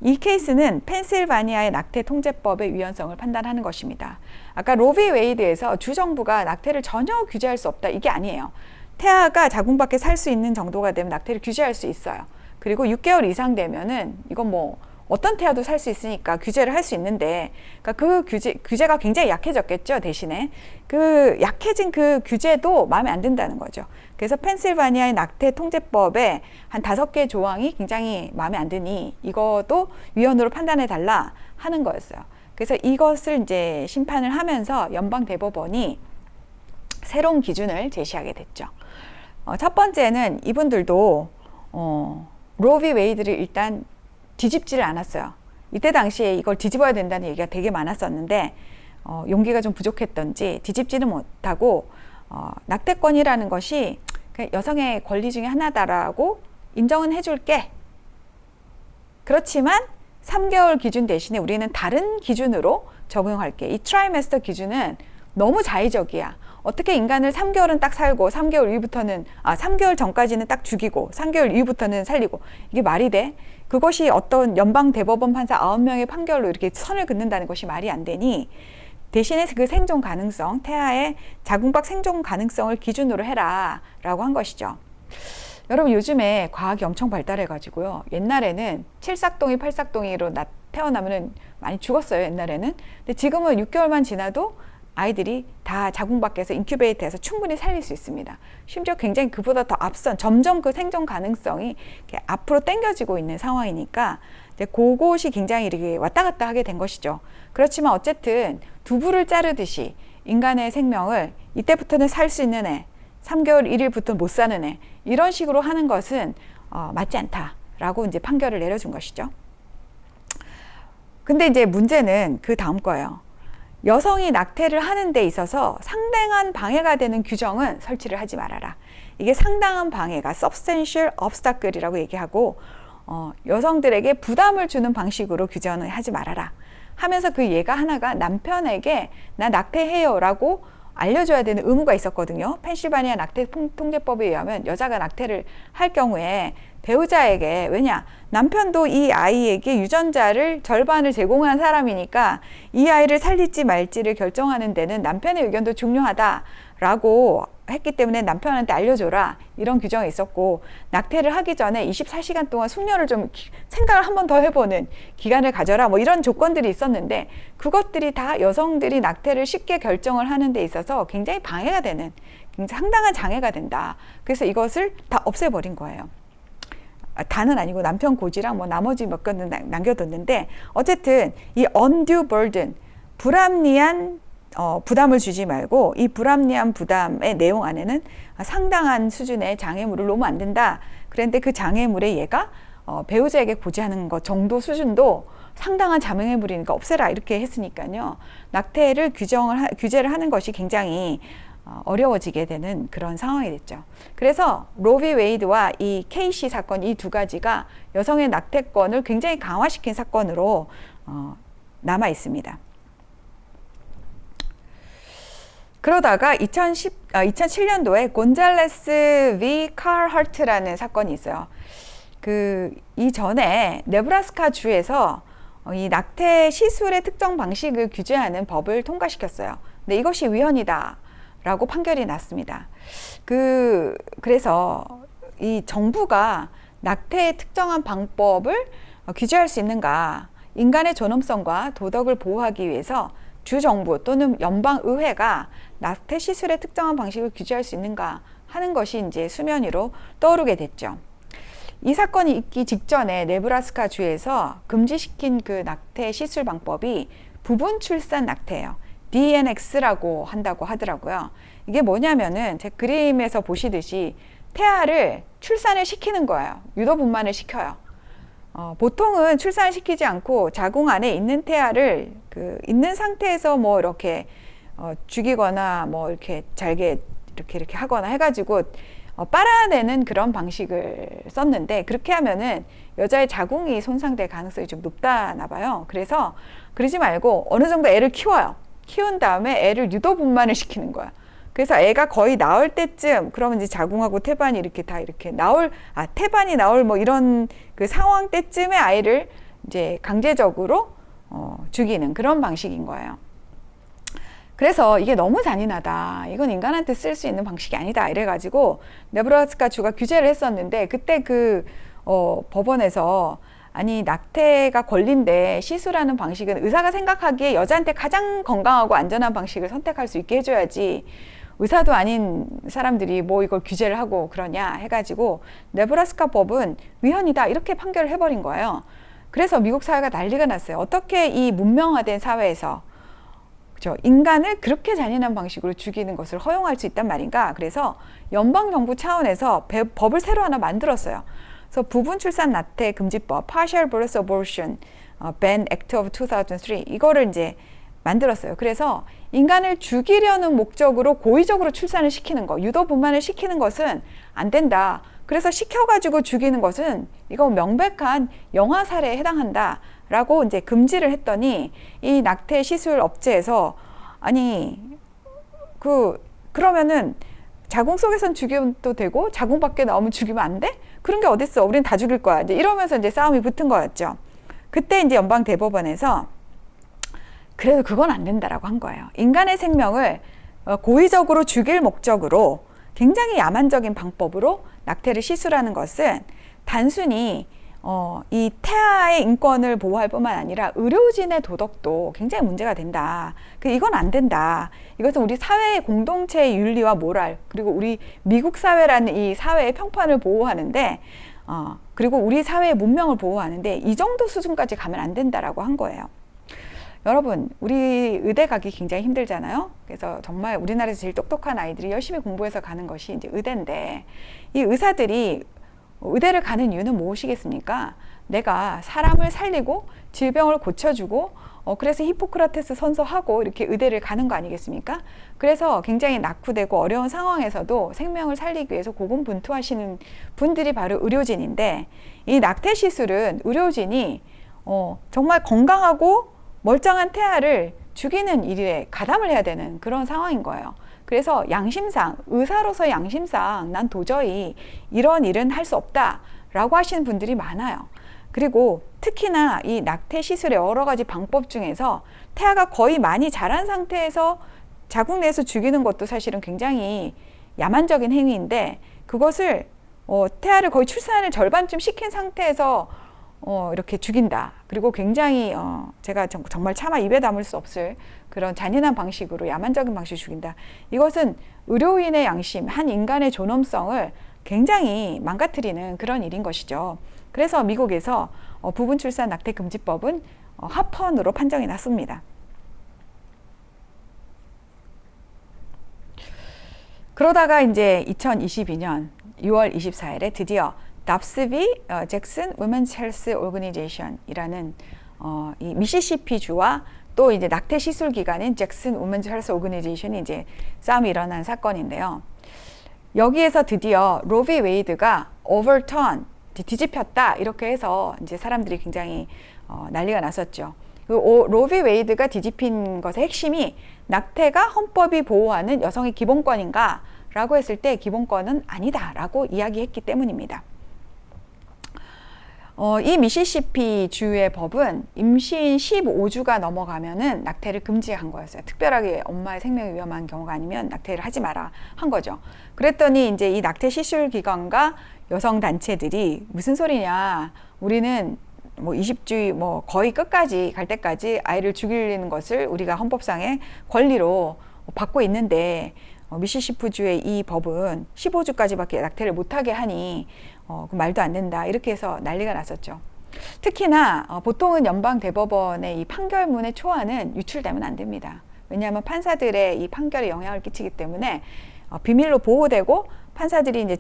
이 케이스는 펜실바니아의 낙태 통제법의 위헌성을 판단하는 것입니다. 아까 로비 웨이드에서 주정부가 낙태를 전혀 규제할 수 없다. 이게 아니에요. 태아가 자궁 밖에 살 수 있는 정도가 되면 낙태를 규제할 수 있어요. 그리고 6개월 이상 되면은 이건 뭐 어떤 태아도 살 수 있으니까 규제를 할 수 있는데, 그러니까 그 규제가 굉장히 약해졌겠죠. 대신에 그 약해진 그 규제도 마음에 안 든다는 거죠. 그래서 펜실바니아의 낙태 통제법에 한 5개 조항이 굉장히 마음에 안 드니 이것도 위헌으로 판단해 달라 하는 거였어요. 그래서 이것을 이제 심판을 하면서 연방 대법원이 새로운 기준을 제시하게 됐죠. 첫 번째는 이분들도 로비 웨이드를 일단 뒤집지를 않았어요. 이때 당시에 이걸 뒤집어야 된다는 얘기가 되게 많았었는데 용기가 좀 부족했던지 뒤집지는 못하고 낙태권이라는 것이 여성의 권리 중에 하나다라고 인정은 해줄게. 그렇지만 3개월 기준 대신에 우리는 다른 기준으로 적용할게. 이 트라이메스터 기준은 너무 자의적이야. 어떻게 인간을 3개월은 딱 살고 3개월 이후부터는 3개월 전까지는 딱 죽이고 3개월 이후부터는 살리고, 이게 말이 돼? 그것이 어떤 연방 대법원 판사 9명의 판결로 이렇게 선을 긋는다는 것이 말이 안 되니 대신에 그 생존 가능성, 태아의 자궁밖 생존 가능성을 기준으로 해라 라고 한 것이죠. 여러분, 요즘에 과학이 엄청 발달해 가지고요, 옛날에는 7삭동이 8삭동이로 태어나면은 많이 죽었어요, 옛날에는. 근데 지금은 6개월만 지나도 아이들이 다 자궁 밖에서 인큐베이터에서 충분히 살릴 수 있습니다. 심지어 굉장히 그보다 더 앞선, 점점 그 생존 가능성이 이렇게 앞으로 당겨지고 있는 상황이니까 이제 그것이 굉장히 이렇게 왔다 갔다 하게 된 것이죠. 그렇지만 어쨌든 두부를 자르듯이 인간의 생명을 이때부터는 살 수 있는 애, 3개월 1일부터 못 사는 애, 이런 식으로 하는 것은 맞지 않다라고 이제 판결을 내려준 것이죠. 근데 이제 문제는 그 다음 거예요. 여성이 낙태를 하는 데 있어서 상당한 방해가 되는 규정은 설치를 하지 말아라. 이게 상당한 방해가 substantial obstacle이라고 얘기하고 여성들에게 부담을 주는 방식으로 규정을 하지 말아라 하면서 그 예가 하나가 남편에게 나 낙태해요 라고 알려줘야 되는 의무가 있었거든요. 펜실바니아 낙태 통제법에 의하면 여자가 낙태를 할 경우에 배우자에게, 왜냐, 남편도 이 아이에게 유전자를 절반을 제공한 사람이니까 이 아이를 살릴지 말지를 결정하는 데는 남편의 의견도 중요하다라고 했기 때문에 남편한테 알려줘라, 이런 규정이 있었고, 낙태를 하기 전에 24시간 동안 숙녀를 좀 생각을 한 번 더 해보는 기간을 가져라, 뭐 이런 조건들이 있었는데 그것들이 다 여성들이 낙태를 쉽게 결정을 하는 데 있어서 굉장히 방해가 되는, 굉장히 상당한 장애가 된다. 그래서 이것을 다 없애버린 거예요. 다는 아니고 남편 고지랑 뭐 나머지 몇 건은 남겨뒀는데, 어쨌든 이 undue burden, 불합리한 부담을 주지 말고, 이 불합리한 부담의 내용 안에는 상당한 수준의 장애물을 놓으면 안 된다. 그런데 그 장애물의 얘가 배우자에게 고지하는 것 정도 수준도 상당한 장애물이니까 없애라, 이렇게 했으니까요. 낙태를 규제를 하는 것이 굉장히 어려워지게 되는 그런 상황이 됐죠. 그래서 로비 웨이드와 이 케이시 사건, 이 두 가지가 여성의 낙태권을 굉장히 강화시킨 사건으로 남아 있습니다. 그러다가 2007년도에 곤잘레스 v 칼하트라는 사건이 있어요. 그 이전에 네브라스카 주에서 이 낙태 시술의 특정 방식을 규제하는 법을 통과시켰어요. 근데 이것이 위헌이다 라고 판결이 났습니다. 그래서 이 정부가 낙태의 특정한 방법을 규제할 수 있는가, 인간의 존엄성과 도덕을 보호하기 위해서 주정부 또는 연방의회가 낙태 시술의 특정한 방식을 규제할 수 있는가 하는 것이 이제 수면 위로 떠오르게 됐죠. 이 사건이 있기 직전에 네브라스카 주에서 금지시킨 그 낙태 시술 방법이 부분 출산 낙태예요. DNX라고 한다고 하더라고요. 이게 뭐냐면은 제 그림에서 보시듯이 태아를 출산을 시키는 거예요. 유도분만을 시켜요. 보통은 출산을 시키지 않고 자궁 안에 있는 태아를 있는 상태에서 뭐 이렇게 죽이거나 뭐 이렇게 잘게 이렇게 하거나 해가지고 빨아내는 그런 방식을 썼는데, 그렇게 하면은 여자의 자궁이 손상될 가능성이 좀 높다나 봐요. 그래서 그러지 말고 어느 정도 애를 키워요. 키운 다음에 애를 유도분만을 시키는 거야. 그래서 애가 거의 나올 때쯤, 그러면 이제 자궁하고 태반이 이렇게 다 이렇게 태반이 나올 뭐 이런 그 상황 때쯤에 아이를 이제 강제적으로 죽이는 그런 방식인 거예요. 그래서 이게 너무 잔인하다. 이건 인간한테 쓸 수 있는 방식이 아니다. 이래가지고 네브라스카 주가 규제를 했었는데, 그때 법원에서 아니, 낙태가 권리인데 시술하는 방식은 의사가 생각하기에 여자한테 가장 건강하고 안전한 방식을 선택할 수 있게 해줘야지, 의사도 아닌 사람들이 뭐 이걸 규제를 하고 그러냐 해가지고 네브라스카 법은 위헌이다 이렇게 판결을 해버린 거예요. 그래서 미국 사회가 난리가 났어요. 어떻게 이 문명화된 사회에서 그렇죠? 인간을 그렇게 잔인한 방식으로 죽이는 것을 허용할 수 있단 말인가? 그래서 연방정부 차원에서 법을 새로 하나 만들었어요. 그래서 부분 출산 낙태 금지법, Partial Birth Abortion Ban Act of 2003, 이거를 이제 만들었어요. 그래서 인간을 죽이려는 목적으로 고의적으로 출산을 시키는 거, 유도분만을 시키는 것은 안 된다. 그래서 시켜가지고 죽이는 것은 이거 명백한 영아 살해에 해당한다 라고 이제 금지를 했더니, 이 낙태 시술 업체에서 아니 그러면은 자궁 속에선 죽여도 되고 자궁 밖에 나오면 죽이면 안 돼? 그런 게 어딨어? 우린 다 죽일 거야. 이제 이러면서 이제 싸움이 붙은 거였죠. 그때 이제 연방 대법원에서 그래도 그건 안 된다라고 한 거예요. 인간의 생명을 고의적으로 죽일 목적으로 굉장히 야만적인 방법으로 낙태를 시술하는 것은 단순히 이 태아의 인권을 보호할 뿐만 아니라 의료진의 도덕도 굉장히 문제가 된다. 이건 안 된다. 이것은 우리 사회의 공동체의 윤리와 모랄, 그리고 우리 미국 사회라는 이 사회의 평판을 보호하는데, 그리고 우리 사회의 문명을 보호하는데 이 정도 수준까지 가면 안 된다라고 한 거예요. 여러분, 우리 의대 가기 굉장히 힘들잖아요. 그래서 정말 우리나라에서 제일 똑똑한 아이들이 열심히 공부해서 가는 것이 이제 의대인데, 이 의사들이 의대를 가는 이유는 무엇이겠습니까? 내가 사람을 살리고 질병을 고쳐주고 그래서 히포크라테스 선서하고 이렇게 의대를 가는 거 아니겠습니까? 그래서 굉장히 낙후되고 어려운 상황에서도 생명을 살리기 위해서 고군분투하시는 분들이 바로 의료진인데, 이 낙태 시술은 의료진이 정말 건강하고 멀쩡한 태아를 죽이는 일에 가담을 해야 되는 그런 상황인 거예요. 그래서 양심상, 의사로서 양심상 난 도저히 이런 일은 할 수 없다라고 하시는 분들이 많아요. 그리고 특히나 이 낙태 시술의 여러 가지 방법 중에서 태아가 거의 많이 자란 상태에서 자궁 내에서 죽이는 것도 사실은 굉장히 야만적인 행위인데, 그것을 태아를 거의 출산을 절반쯤 시킨 상태에서 이렇게 죽인다. 그리고 굉장히 제가 정말 차마 입에 담을 수 없을 그런 잔인한 방식으로, 야만적인 방식으로 죽인다. 이것은 의료인의 양심, 한 인간의 존엄성을 굉장히 망가뜨리는 그런 일인 것이죠. 그래서 미국에서 부분 출산 낙태 금지법은 합헌으로 판정이 났습니다. 그러다가 이제 2022년 6월 24일에 드디어 답스비 잭슨 Women's Health Organization이라는 이 미시시피 주와 또 이제 낙태 시술 기관인 잭슨 Women's Health Organization이 이제 싸움이 일어난 사건인데요. 여기에서 드디어 로비 웨이드가 overturn, 뒤집혔다 이렇게 해서 이제 사람들이 굉장히 난리가 났었죠. 로비 웨이드가 뒤집힌 것의 핵심이 낙태가 헌법이 보호하는 여성의 기본권인가 라고 했을 때 기본권은 아니다 라고 이야기했기 때문입니다. 이 미시시피 주의 법은 임신 15주가 넘어가면은 낙태를 금지한 거였어요. 특별하게 엄마의 생명이 위험한 경우가 아니면 낙태를 하지 마라 한 거죠. 그랬더니 이제 이 낙태 시술 기관과 여성 단체들이 무슨 소리냐, 우리는 뭐 20주 뭐 거의 끝까지 갈 때까지 아이를 죽이는 것을 우리가 헌법상의 권리로 받고 있는데 미시시피주의 이 법은 15주까지밖에 낙태를 못하게 하니 그 말도 안 된다 이렇게 해서 난리가 났었죠. 특히나 보통은 연방 대법원의 이 판결문의 초안은 유출되면 안 됩니다. 왜냐하면 판사들의 이 판결에 영향을 끼치기 때문에 비밀로 보호되고 판사들이 이제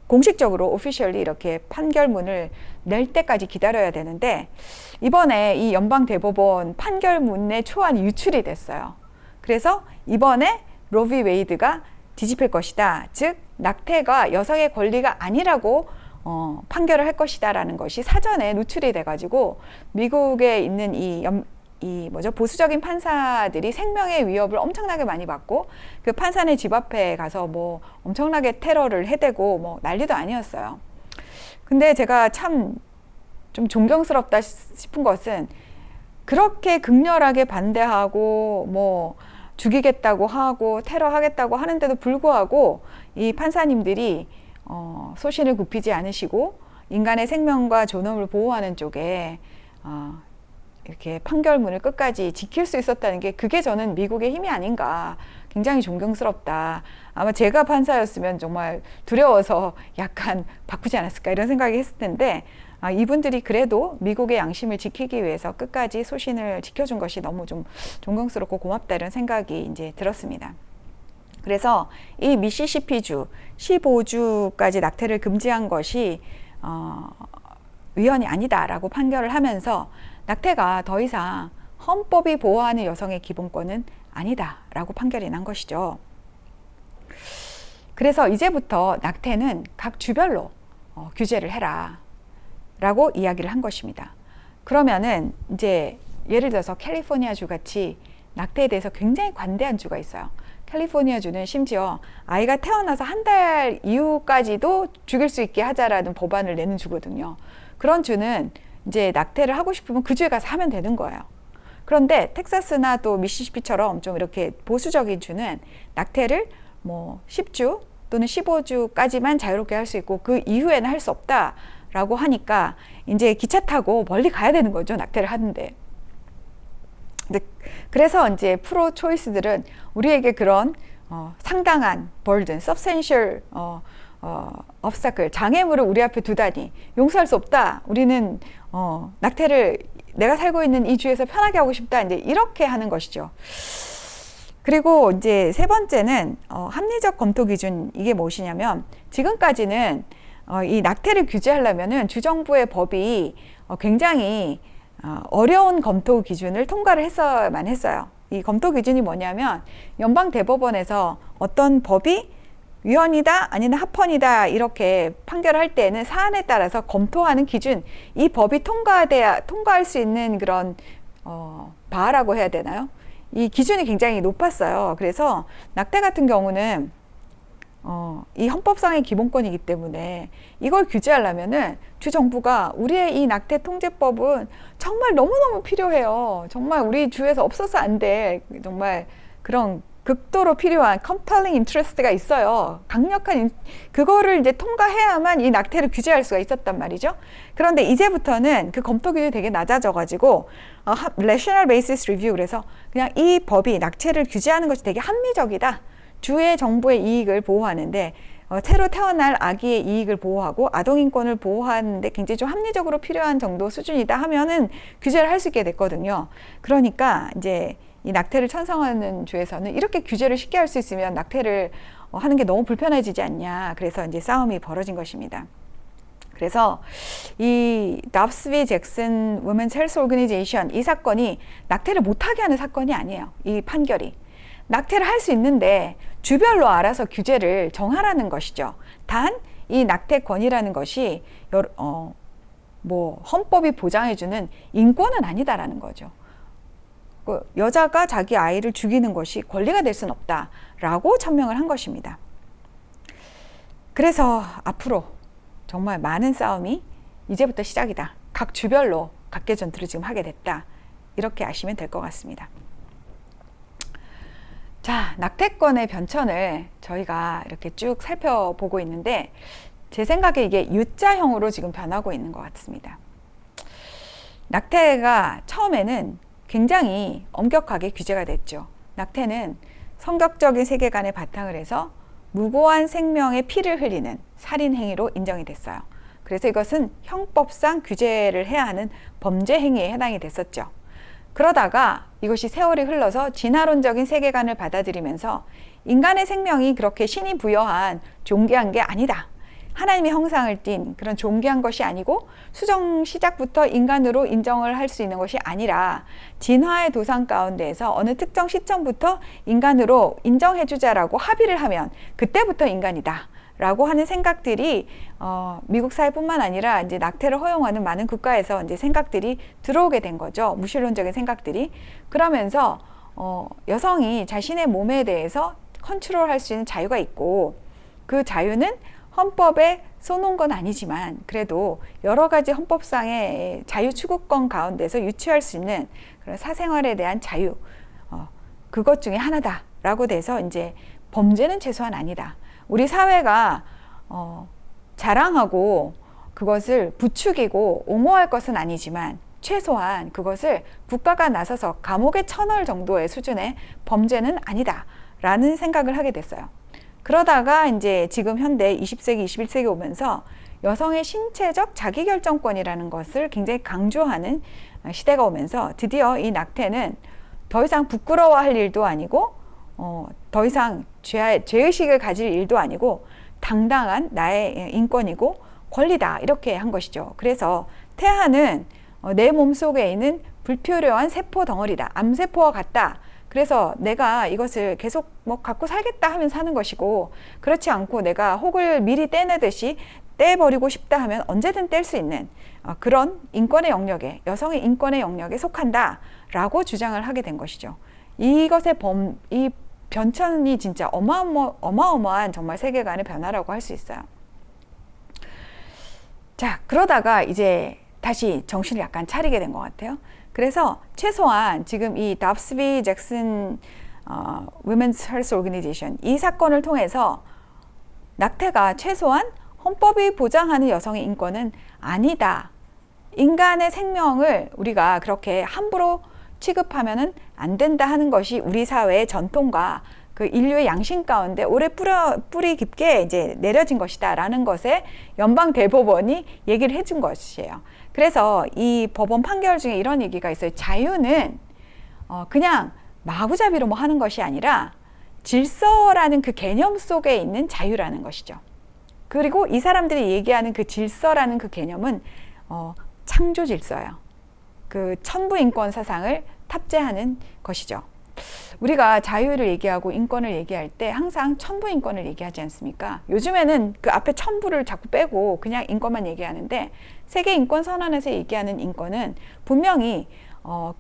공식적으로 오피셜리 이렇게 판결문을 낼 때까지 기다려야 되는데, 이번에 이 연방 대법원 판결문의 초안이 유출이 됐어요. 그래서 이번에 로비 웨이드가 뒤집힐 것이다. 즉 낙태가 여성의 권리가 아니라고 판결을 할 것이다라는 것이 사전에 노출이 돼가지고 미국에 있는 이 보수적인 판사들이 생명의 위협을 엄청나게 많이 받고 그 판사네 집 앞에 가서 뭐 엄청나게 테러를 해대고 뭐 난리도 아니었어요. 근데 제가 참 좀 존경스럽다 싶은 것은 그렇게 극렬하게 반대하고 뭐 죽이겠다고 하고 테러하겠다고 하는데도 불구하고 이 판사님들이 소신을 굽히지 않으시고 인간의 생명과 존엄을 보호하는 쪽에 이렇게 판결문을 끝까지 지킬 수 있었다는 게 그게 저는 미국의 힘이 아닌가, 굉장히 존경스럽다. 아마 제가 판사였으면 정말 두려워서 약간 바꾸지 않았을까 이런 생각이 했을 텐데 이분들이 그래도 미국의 양심을 지키기 위해서 끝까지 소신을 지켜준 것이 너무 좀 존경스럽고 고맙다 이런 생각이 이제 들었습니다. 그래서 이 미시시피주 15주까지 낙태를 금지한 것이 위헌이 아니다라고 판결을 하면서 낙태가 더 이상 헌법이 보호하는 여성의 기본권은 아니다라고 판결이 난 것이죠. 그래서 이제부터 낙태는 각 주별로 규제를 해라 라고 이야기를 한 것입니다. 그러면은 이제 예를 들어서 캘리포니아주 같이 낙태에 대해서 굉장히 관대한 주가 있어요. 캘리포니아주는 심지어 아이가 태어나서 한 달 이후까지도 죽일 수 있게 하자라는 법안을 내는 주거든요. 그런 주는 이제 낙태를 하고 싶으면 그 주에 가서 하면 되는 거예요. 그런데 텍사스나 또 미시시피처럼 좀 이렇게 보수적인 주는 낙태를 뭐 10주 또는 15주까지만 자유롭게 할 수 있고 그 이후에는 할 수 없다라고 하니까 이제 기차 타고 멀리 가야 되는 거죠. 낙태를 하는데. 그래서 이제 프로 초이스들은 우리에게 그런 상당한 burden, substantial obstacle, 장애물을 우리 앞에 두다니 용서할 수 없다. 우리는 낙태를 내가 살고 있는 이 주에서 편하게 하고 싶다. 이제 이렇게 하는 것이죠. 그리고 이제 세 번째는 합리적 검토 기준, 이게 무엇이냐면 지금까지는 이 낙태를 규제하려면은 주정부의 법이 굉장히 어려운 검토 기준을 통과를 했어야만 했어요. 이 검토 기준이 뭐냐면 연방 대법원에서 어떤 법이 위헌이다 아니면 합헌이다 이렇게 판결할 때는 사안에 따라서 검토하는 기준, 이 법이 통과할 수 있는 그런 바라고 해야 되나요? 이 기준이 굉장히 높았어요. 그래서 낙태 같은 경우는 이 헌법상의 기본권이기 때문에 이걸 규제하려면은 주정부가 우리의 이 낙태 통제법은 정말 너무너무 필요해요. 정말 우리 주에서 없어서 안 돼. 정말 그런 극도로 필요한 compelling interest가 있어요. 강력한 그거를 이제 통과해야만 이 낙태를 규제할 수가 있었단 말이죠. 그런데 이제부터는 그 검토 기준이 되게 낮아져 가지고 rational basis review, 그래서 그냥 이 법이 낙태를 규제하는 것이 되게 합리적이다. 주의 정부의 이익을 보호하는데 새로 태어날 아기의 이익을 보호하고 아동 인권을 보호하는데 굉장히 좀 합리적으로 필요한 정도 수준이다 하면은 규제를 할 수 있게 됐거든요. 그러니까 이제 이 낙태를 찬성하는 주에서는 이렇게 규제를 쉽게 할 수 있으면 낙태를 하는 게 너무 불편해지지 않냐. 그래서 이제 싸움이 벌어진 것입니다. 그래서 이 Dobbs v. Jackson Women's Health Organization, 이 사건이 낙태를 못하게 하는 사건이 아니에요. 이 판결이. 낙태를 할 수 있는데 주별로 알아서 규제를 정하라는 것이죠. 단 이 낙태권이라는 것이 헌법이 보장해주는 인권은 아니다라는 거죠. 여자가 자기 아이를 죽이는 것이 권리가 될 수는 없다라고 천명을 한 것입니다. 그래서 앞으로 정말 많은 싸움이 이제부터 시작이다. 각 주별로 각계 전투를 지금 하게 됐다. 이렇게 아시면 될 것 같습니다. 자, 낙태권의 변천을 저희가 이렇게 쭉 살펴보고 있는데 제 생각에 이게 U자형으로 지금 변하고 있는 것 같습니다. 낙태가 처음에는 굉장히 엄격하게 규제가 됐죠. 낙태는 성격적인 세계관에 바탕을 해서 무고한 생명의 피를 흘리는 살인 행위로 인정이 됐어요. 그래서 이것은 형법상 규제를 해야 하는 범죄 행위에 해당이 됐었죠. 그러다가 이것이 세월이 흘러서 진화론적인 세계관을 받아들이면서 인간의 생명이 그렇게 신이 부여한 존귀한 게 아니다. 하나님의 형상을 띤 그런 존귀한 것이 아니고 수정 시작부터 인간으로 인정을 할 수 있는 것이 아니라 진화의 도상 가운데에서 어느 특정 시점부터 인간으로 인정해주자라고 합의를 하면 그때부터 인간이다 라고 하는 생각들이 미국 사회뿐만 아니라 이제 낙태를 허용하는 많은 국가에서 이제 생각들이 들어오게 된 거죠. 무신론적인 생각들이. 그러면서 여성이 자신의 몸에 대해서 컨트롤할 수 있는 자유가 있고 그 자유는 헌법에 써놓은 건 아니지만 그래도 여러 가지 헌법상의 자유 추구권 가운데서 유치할 수 있는 그런 사생활에 대한 자유, 그것 중에 하나다라고 돼서 이제 범죄는 최소한 아니다. 우리 사회가 자랑하고 그것을 부추기고 옹호할 것은 아니지만 최소한 그것을 국가가 나서서 감옥에 쳐넣을 정도의 수준의 범죄는 아니다라는 생각을 하게 됐어요. 그러다가 이제 지금 현대 20세기, 21세기 오면서 여성의 신체적 자기결정권이라는 것을 굉장히 강조하는 시대가 오면서 드디어 이 낙태는 더 이상 부끄러워할 일도 아니고 더 이상 죄의식을 가질 일도 아니고 당당한 나의 인권이고 권리다 이렇게 한 것이죠. 그래서 태아는 내 몸속에 있는 불필요한 세포 덩어리다. 암세포와 같다. 그래서 내가 이것을 계속 갖고 살겠다 하면 사는 것이고 그렇지 않고 내가 혹을 미리 떼내듯이 떼버리고 싶다 하면 언제든 뗄 수 있는 그런 인권의 영역에 여성의 인권의 영역에 속한다 라고 주장을 하게 된 것이죠. 이것의 이 변천이 진짜 어마어마한 정말 세계관의 변화라고 할 수 있어요. 자, 그러다가 이제 다시 정신을 약간 차리게 된 것 같아요. 그래서 최소한 지금 이 답스비 잭슨 Women's Health Organization 이 사건을 통해서 낙태가 최소한 헌법이 보장하는 여성의 인권은 아니다. 인간의 생명을 우리가 그렇게 함부로 취급하면은 안 된다 하는 것이 우리 사회의 전통과 그 인류의 양심 가운데 오래 뿌리 깊게 이제 내려진 것이다라는 것에 연방 대법원이 얘기를 해준 것이에요. 그래서 이 법원 판결 중에 이런 얘기가 있어요. 자유는 그냥 마구잡이로 뭐 하는 것이 아니라 질서라는 그 개념 속에 있는 자유라는 것이죠. 그리고 이 사람들이 얘기하는 그 질서라는 그 개념은 창조 질서예요. 그 천부인권 사상을 탑재하는 것이죠. 우리가 자유를 얘기하고 인권을 얘기할 때 항상 천부인권을 얘기하지 않습니까? 요즘에는 그 앞에 천부를 자꾸 빼고 그냥 인권만 얘기하는데 세계인권선언에서 얘기하는 인권은 분명히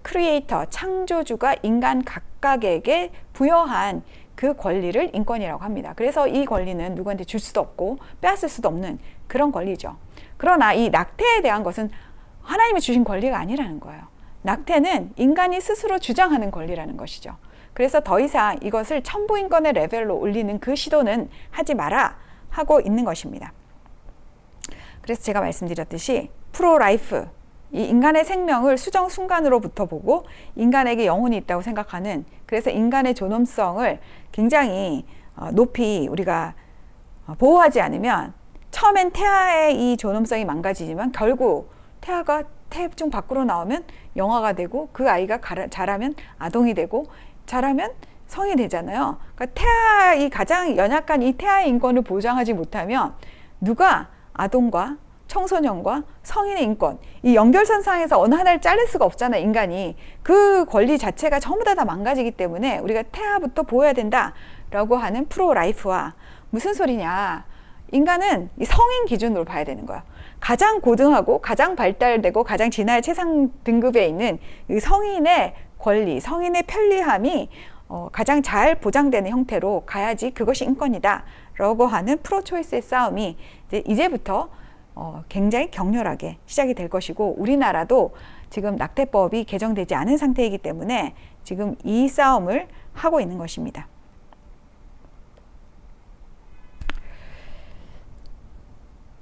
크리에이터, 창조주가 인간 각각에게 부여한 그 권리를 인권이라고 합니다. 그래서 이 권리는 누구한테 줄 수도 없고 빼앗을 수도 없는 그런 권리죠. 그러나 이 낙태에 대한 것은 하나님이 주신 권리가 아니라는 거예요. 낙태는 인간이 스스로 주장하는 권리라는 것이죠. 그래서 더 이상 이것을 천부인권의 레벨로 올리는 그 시도는 하지 마라 하고 있는 것입니다. 그래서 제가 말씀드렸듯이 프로라이프, 이 인간의 생명을 수정 순간으로부터 보고 인간에게 영혼이 있다고 생각하는, 그래서 인간의 존엄성을 굉장히 높이 우리가 보호하지 않으면 처음엔 태아의 이 존엄성이 망가지지만 결국 태아가 태중 밖으로 나오면 영아가 되고 그 아이가 자라면 아동이 되고 자라면 성이 되잖아요. 그러니까 이 가장 연약한 이 태아의 인권을 보장하지 못하면 누가 아동과 청소년과 성인의 인권, 이 연결선상에서 어느 하나를 자를 수가 없잖아요. 인간이 그 권리 자체가 전부 다 망가지기 때문에 우리가 태아부터 보호해야 된다라고 하는 프로라이프와 무슨 소리냐, 인간은 이 성인 기준으로 봐야 되는 거야. 가장 고등하고 가장 발달되고 가장 진화의 최상 등급에 있는 이 성인의 권리, 성인의 편리함이 가장 잘 보장되는 형태로 가야지 그것이 인권이다 라고 하는 프로초이스의 싸움이 이제부터 굉장히 격렬하게 시작이 될 것이고, 우리나라도 지금 낙태법이 개정되지 않은 상태이기 때문에 지금 이 싸움을 하고 있는 것입니다.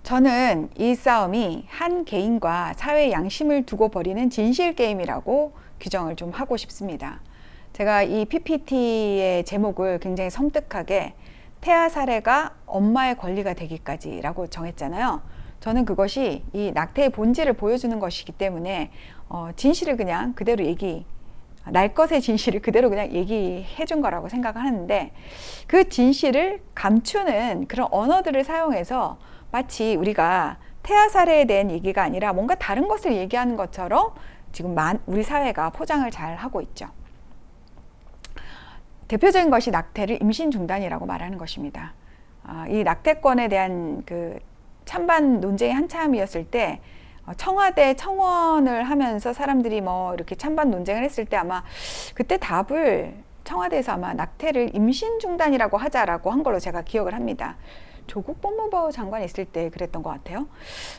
저는 이 싸움이 한 개인과 사회의 양심을 두고 벌이는 진실 게임이라고 규정을 좀 하고 싶습니다. 제가 이 PPT의 제목을 굉장히 섬뜩하게 태아 사례가 엄마의 권리가 되기까지 라고 정했잖아요. 저는 그것이 이 낙태의 본질을 보여주는 것이기 때문에 진실을 그냥 그대로 날 것의 진실을 그대로 그냥 얘기해 준 거라고 생각을 하는데, 그 진실을 감추는 그런 언어들을 사용해서 마치 우리가 태아 사례에 대한 얘기가 아니라 뭔가 다른 것을 얘기하는 것처럼 지금 우리 사회가 포장을 잘 하고 있죠. 대표적인 것이 낙태를 임신 중단이라고 말하는 것입니다. 이 낙태권에 대한 그 찬반 논쟁이 한참이었을 때 청와대 청원을 하면서 사람들이 뭐 이렇게 찬반 논쟁을 했을 때 아마 그때 답을 청와대에서 아마 낙태를 임신 중단이라고 하자라고 한 걸로 제가 기억을 합니다. 조국 법무부 장관이 있을 때 그랬던 것 같아요.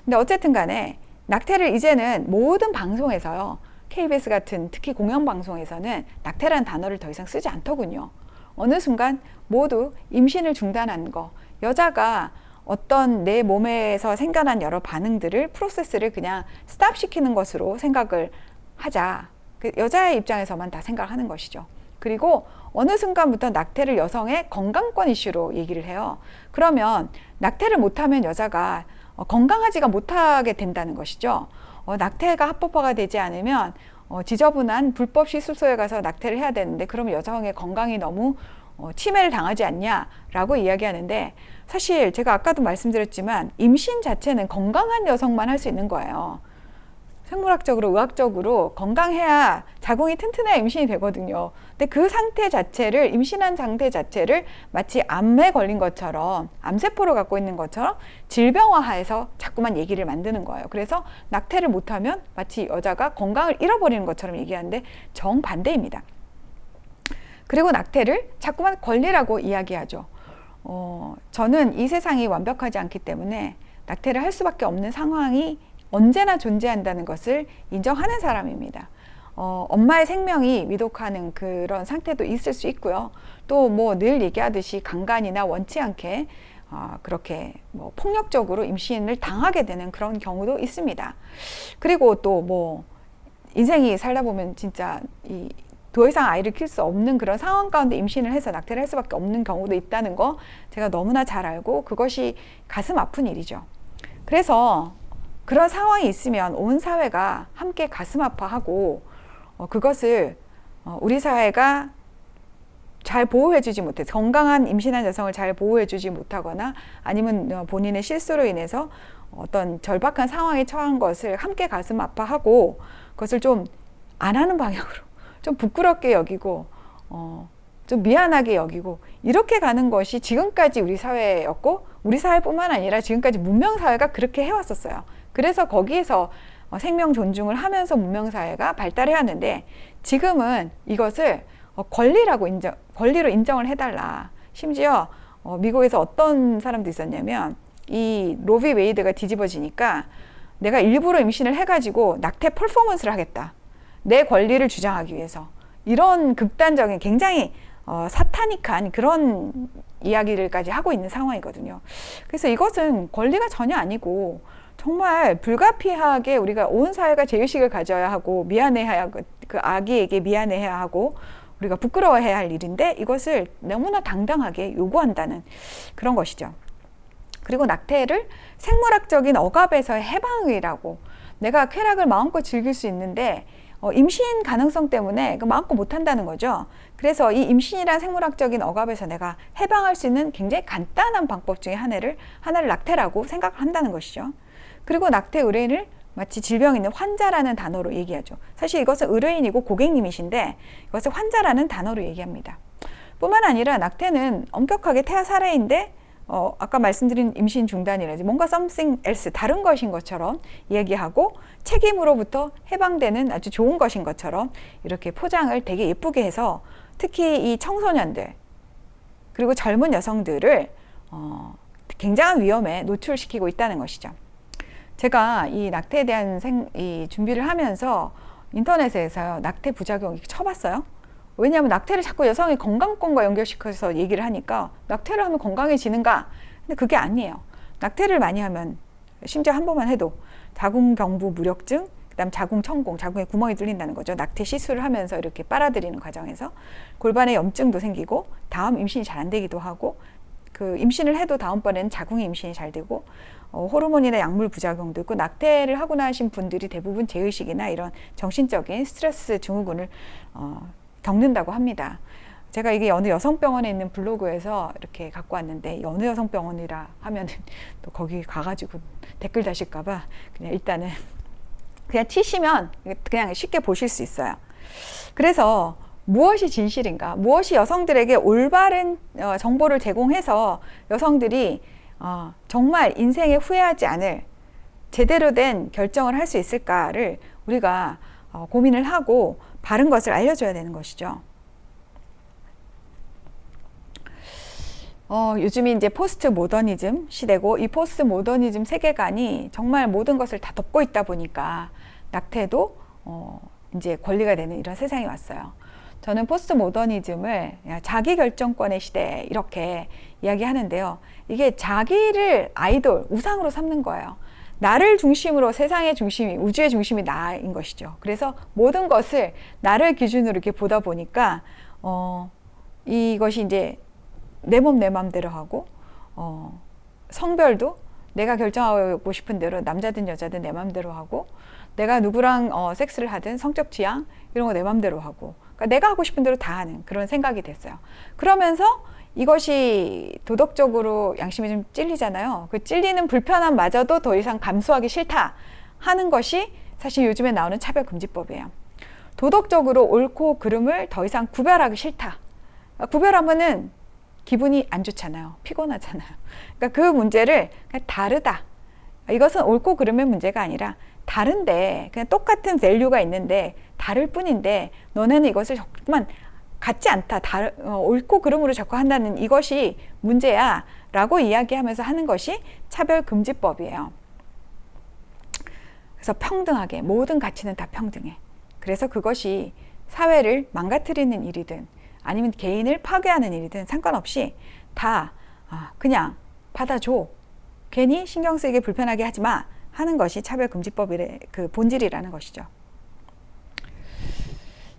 근데 어쨌든 간에 낙태를 이제는 모든 방송에서요, KBS 같은 특히 공영방송에서는 낙태라는 단어를 더 이상 쓰지 않더군요. 어느 순간 모두 임신을 중단한 거, 여자가 어떤 내 몸에서 생겨난 여러 반응들을 프로세스를 그냥 스탑시키는 것으로 생각을 하자. 그 여자의 입장에서만 다 생각하는 것이죠. 그리고 어느 순간부터 낙태를 여성의 건강권 이슈로 얘기를 해요. 그러면 낙태를 못하면 여자가 건강하지가 못하게 된다는 것이죠. 낙태가 합법화가 되지 않으면 지저분한 불법 시술소에 가서 낙태를 해야 되는데 그러면 여성의 건강이 너무 침해를 당하지 않냐라고 이야기하는데, 사실 제가 아까도 말씀드렸지만 임신 자체는 건강한 여성만 할 수 있는 거예요. 생물학적으로 의학적으로 건강해야, 자궁이 튼튼해야 임신이 되거든요. 근데 그 상태 자체를, 임신한 상태 자체를 마치 암에 걸린 것처럼, 암세포를 갖고 있는 것처럼 질병화해서 자꾸만 얘기를 만드는 거예요. 그래서 낙태를 못하면 마치 여자가 건강을 잃어버리는 것처럼 얘기하는데 정반대입니다. 그리고 낙태를 자꾸만 권리라고 이야기하죠. 저는 이 세상이 완벽하지 않기 때문에 낙태를 할 수밖에 없는 상황이 언제나 존재한다는 것을 인정하는 사람입니다. 엄마의 생명이 위독하는 그런 상태도 있을 수 있고요. 또 뭐 늘 얘기하듯이 강간이나 원치 않게 그렇게 뭐 폭력적으로 임신을 당하게 되는 그런 경우도 있습니다. 그리고 또 뭐 인생이 살다 보면 진짜 더 이상 아이를 키울 수 없는 그런 상황 가운데 임신을 해서 낙태를 할 수밖에 없는 경우도 있다는 거 제가 너무나 잘 알고, 그것이 가슴 아픈 일이죠. 그래서 그런 상황이 있으면 온 사회가 함께 가슴 아파하고, 그것을 우리 사회가 잘 보호해주지 못해서, 건강한 임신한 여성을 잘 보호해주지 못하거나 아니면 본인의 실수로 인해서 어떤 절박한 상황에 처한 것을 함께 가슴 아파하고, 그것을 좀 안 하는 방향으로, 좀 부끄럽게 여기고 좀 미안하게 여기고, 이렇게 가는 것이 지금까지 우리 사회였고, 우리 사회뿐만 아니라 지금까지 문명사회가 그렇게 해왔었어요. 그래서 거기에서 생명 존중을 하면서 문명사회가 발달해 왔는데, 지금은 이것을 권리로 인정을 해달라. 심지어 미국에서 어떤 사람도 있었냐면, 이 로비 웨이드가 뒤집어지니까 내가 일부러 임신을 해가지고 낙태 퍼포먼스를 하겠다, 내 권리를 주장하기 위해서. 이런 극단적인, 굉장히 사타닉한 그런 이야기를까지 하고 있는 상황이거든요. 그래서 이것은 권리가 전혀 아니고 정말 불가피하게 우리가 온 사회가 제의식을 가져야 하고, 미안해해야 하고, 그 아기에게 미안해해야 하고, 우리가 부끄러워해야 할 일인데 이것을 너무나 당당하게 요구한다는 그런 것이죠. 그리고 낙태를 생물학적인 억압에서의 해방이라고, 내가 쾌락을 마음껏 즐길 수 있는데 임신 가능성 때문에 마음껏 못한다는 거죠. 그래서 이 임신이란 생물학적인 억압에서 내가 해방할 수 있는 굉장히 간단한 방법 중에 하나를 낙태라고 생각한다는 것이죠. 그리고 낙태 의뢰인을 마치 질병 있는 환자라는 단어로 얘기하죠. 사실 이것은 의뢰인이고 고객님이신데 이것을 환자라는 단어로 얘기합니다. 뿐만 아니라 낙태는 엄격하게 태아 살해인데 아까 말씀드린 임신 중단이라든지 뭔가 something else, 다른 것인 것처럼 얘기하고, 책임으로부터 해방되는 아주 좋은 것인 것처럼 이렇게 포장을 되게 예쁘게 해서, 특히 이 청소년들 그리고 젊은 여성들을 굉장한 위험에 노출시키고 있다는 것이죠. 제가 이 낙태에 대한 이 준비를 하면서 인터넷에서 낙태 부작용 쳐봤어요. 왜냐하면 낙태를 자꾸 여성의 건강권과 연결시켜서 얘기를 하니까, 낙태를 하면 건강해지는가? 근데 그게 아니에요. 낙태를 많이 하면, 심지어 한 번만 해도 자궁경부 무력증, 그다음 자궁 천공, 자궁에 구멍이 뚫린다는 거죠. 낙태 시술을 하면서 이렇게 빨아들이는 과정에서 골반에 염증도 생기고, 다음 임신이 잘 안 되기도 하고, 그 임신을 해도 다음번에는 자궁의 임신이 잘 되고, 호르몬이나 약물 부작용도 있고, 낙태를 하고 나신 분들이 대부분 제의식이나 이런 정신적인 스트레스 증후군을 겪는다고 합니다. 제가 이게 어느 여성병원에 있는 블로그에서 이렇게 갖고 왔는데, 어느 여성병원이라 하면은 또 거기 가가지고 댓글 다실까봐 그냥 일단은 그냥 치시면 그냥 쉽게 보실 수 있어요. 그래서 무엇이 진실인가? 무엇이 여성들에게 올바른 정보를 제공해서 여성들이 정말 인생에 후회하지 않을 제대로 된 결정을 할 수 있을까를 우리가 고민을 하고 바른 것을 알려줘야 되는 것이죠. 요즘이 이제 포스트 모더니즘 시대고, 이 포스트 모더니즘 세계관이 정말 모든 것을 다 덮고 있다 보니까 낙태도 이제 권리가 되는 이런 세상이 왔어요. 저는 포스트 모더니즘을 자기 결정권의 시대 이렇게 이야기하는데요. 이게 자기를 아이돌, 우상으로 삼는 거예요. 나를 중심으로, 세상의 중심이, 우주의 중심이 나인 것이죠. 그래서 모든 것을 나를 기준으로 이렇게 보다 보니까 이것이 이제 내 몸 내 맘대로 하고, 성별도 내가 결정하고 싶은 대로, 남자든 여자든 내 맘대로 하고, 내가 누구랑 섹스를 하든 성적 취향 이런 거 내 맘대로 하고, 그러니까 내가 하고 싶은 대로 다 하는 그런 생각이 됐어요. 그러면서 이것이 도덕적으로 양심이 좀 찔리잖아요. 그 찔리는 불편함마저도 더 이상 감수하기 싫다 하는 것이 사실 요즘에 나오는 차별금지법이에요. 도덕적으로 옳고 그름을 더 이상 구별하기 싫다. 구별하면은 기분이 안 좋잖아요. 피곤하잖아요. 그러니까 그 문제를 그냥 다르다. 이것은 옳고 그름의 문제가 아니라 다른데, 그냥 똑같은 밸류가 있는데 다를 뿐인데 너네는 이것을 정말 같지 않다. 옳고 그름으로 접근한다는 이것이 문제야 라고 이야기하면서 하는 것이 차별금지법이에요. 그래서 평등하게, 모든 가치는 다 평등해. 그래서 그것이 사회를 망가뜨리는 일이든 아니면 개인을 파괴하는 일이든 상관없이 다 그냥 받아줘. 괜히 신경 쓰이게 불편하게 하지 마 하는 것이 차별금지법의 그 본질이라는 것이죠.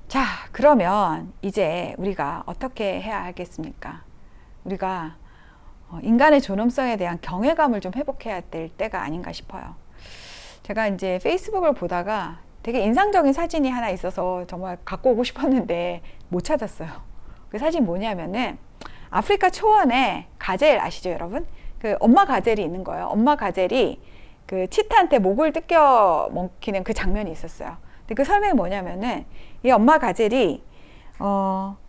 자, 그러면 이제 우리가 어떻게 해야 하겠습니까? 우리가 인간의 존엄성에 대한 경외감을 좀 회복해야 될 때가 아닌가 싶어요. 제가 이제 페이스북을 보다가 되게 인상적인 사진이 하나 있어서 정말 갖고 오고 싶었는데 못 찾았어요. 그 사진 뭐냐면은 아프리카 초원에 가젤 아시죠, 여러분? 그 엄마 가젤이 있는 거예요. 엄마 가젤이 그 치타한테 목을 뜯겨 먹히는 그 장면이 있었어요. 근데 그 설명이 뭐냐면은 이 엄마 가젤이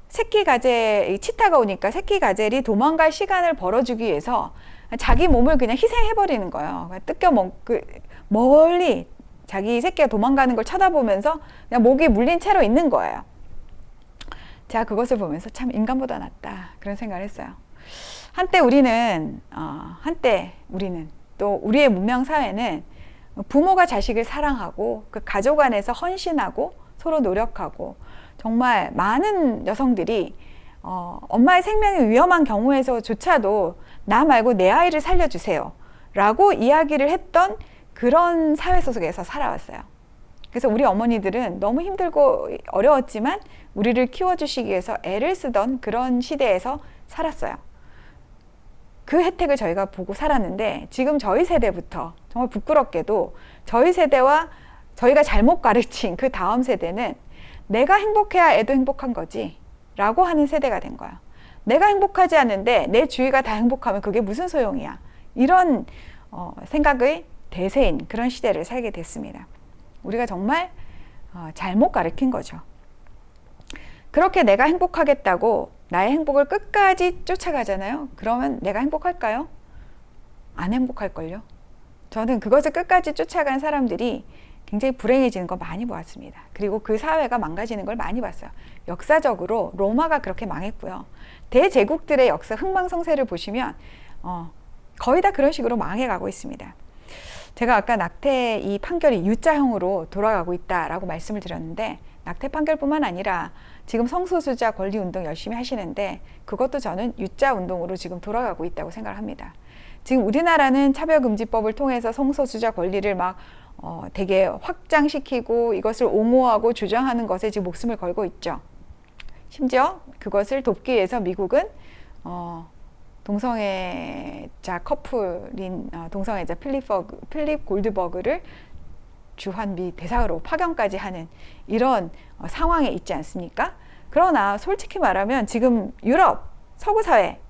새끼 가젤, 치타가 오니까 새끼 가젤이 도망갈 시간을 벌어주기 위해서 자기 몸을 그냥 희생해버리는 거예요. 뜯겨 멀리 자기 새끼가 도망가는 걸 쳐다보면서 그냥 목이 물린 채로 있는 거예요. 제가 그것을 보면서 참 인간보다 낫다 그런 생각을 했어요. 한때 우리는 또 우리의 문명 사회는 부모가 자식을 사랑하고 그 가족 안에서 헌신하고 서로 노력하고, 정말 많은 여성들이 엄마의 생명이 위험한 경우에서조차도 나 말고 내 아이를 살려주세요 라고 이야기를 했던 그런 사회 속에서 살아왔어요. 그래서 우리 어머니들은 너무 힘들고 어려웠지만 우리를 키워주시기 위해서 애를 쓰던 그런 시대에서 살았어요. 그 혜택을 저희가 보고 살았는데, 지금 저희 세대부터 정말 부끄럽게도 저희 세대와 저희가 잘못 가르친 그 다음 세대는 내가 행복해야 애도 행복한 거지 라고 하는 세대가 된 거야. 내가 행복하지 않은데 내 주위가 다 행복하면 그게 무슨 소용이야. 이런 생각의 대세인 그런 시대를 살게 됐습니다. 우리가 정말 잘못 가르친 거죠. 그렇게 내가 행복하겠다고 나의 행복을 끝까지 쫓아가잖아요. 그러면 내가 행복할까요? 안 행복할걸요. 저는 그것을 끝까지 쫓아간 사람들이 굉장히 불행해지는 거 많이 보았습니다. 그리고 그 사회가 망가지는 걸 많이 봤어요. 역사적으로 로마가 그렇게 망했고요. 대제국들의 역사 흥망성쇠를 보시면 거의 다 그런 식으로 망해가고 있습니다. 제가 아까 낙태 이 판결이 U자형으로 돌아가고 있다라고 말씀을 드렸는데, 낙태 판결뿐만 아니라 지금 성소수자 권리 운동 열심히 하시는데 그것도 저는 U자 운동으로 지금 돌아가고 있다고 생각을 합니다. 지금 우리나라는 차별금지법을 통해서 성소수자 권리를 막 되게 확장시키고 이것을 옹호하고 주장하는 것에 지금 목숨을 걸고 있죠. 심지어 그것을 돕기 위해서 미국은 동성애자 커플인 동성애자 필립 골드버그를 주한 미 대사로 파견까지 하는 이런 상황에 있지 않습니까? 그러나 솔직히 말하면 지금 유럽, 서구 사회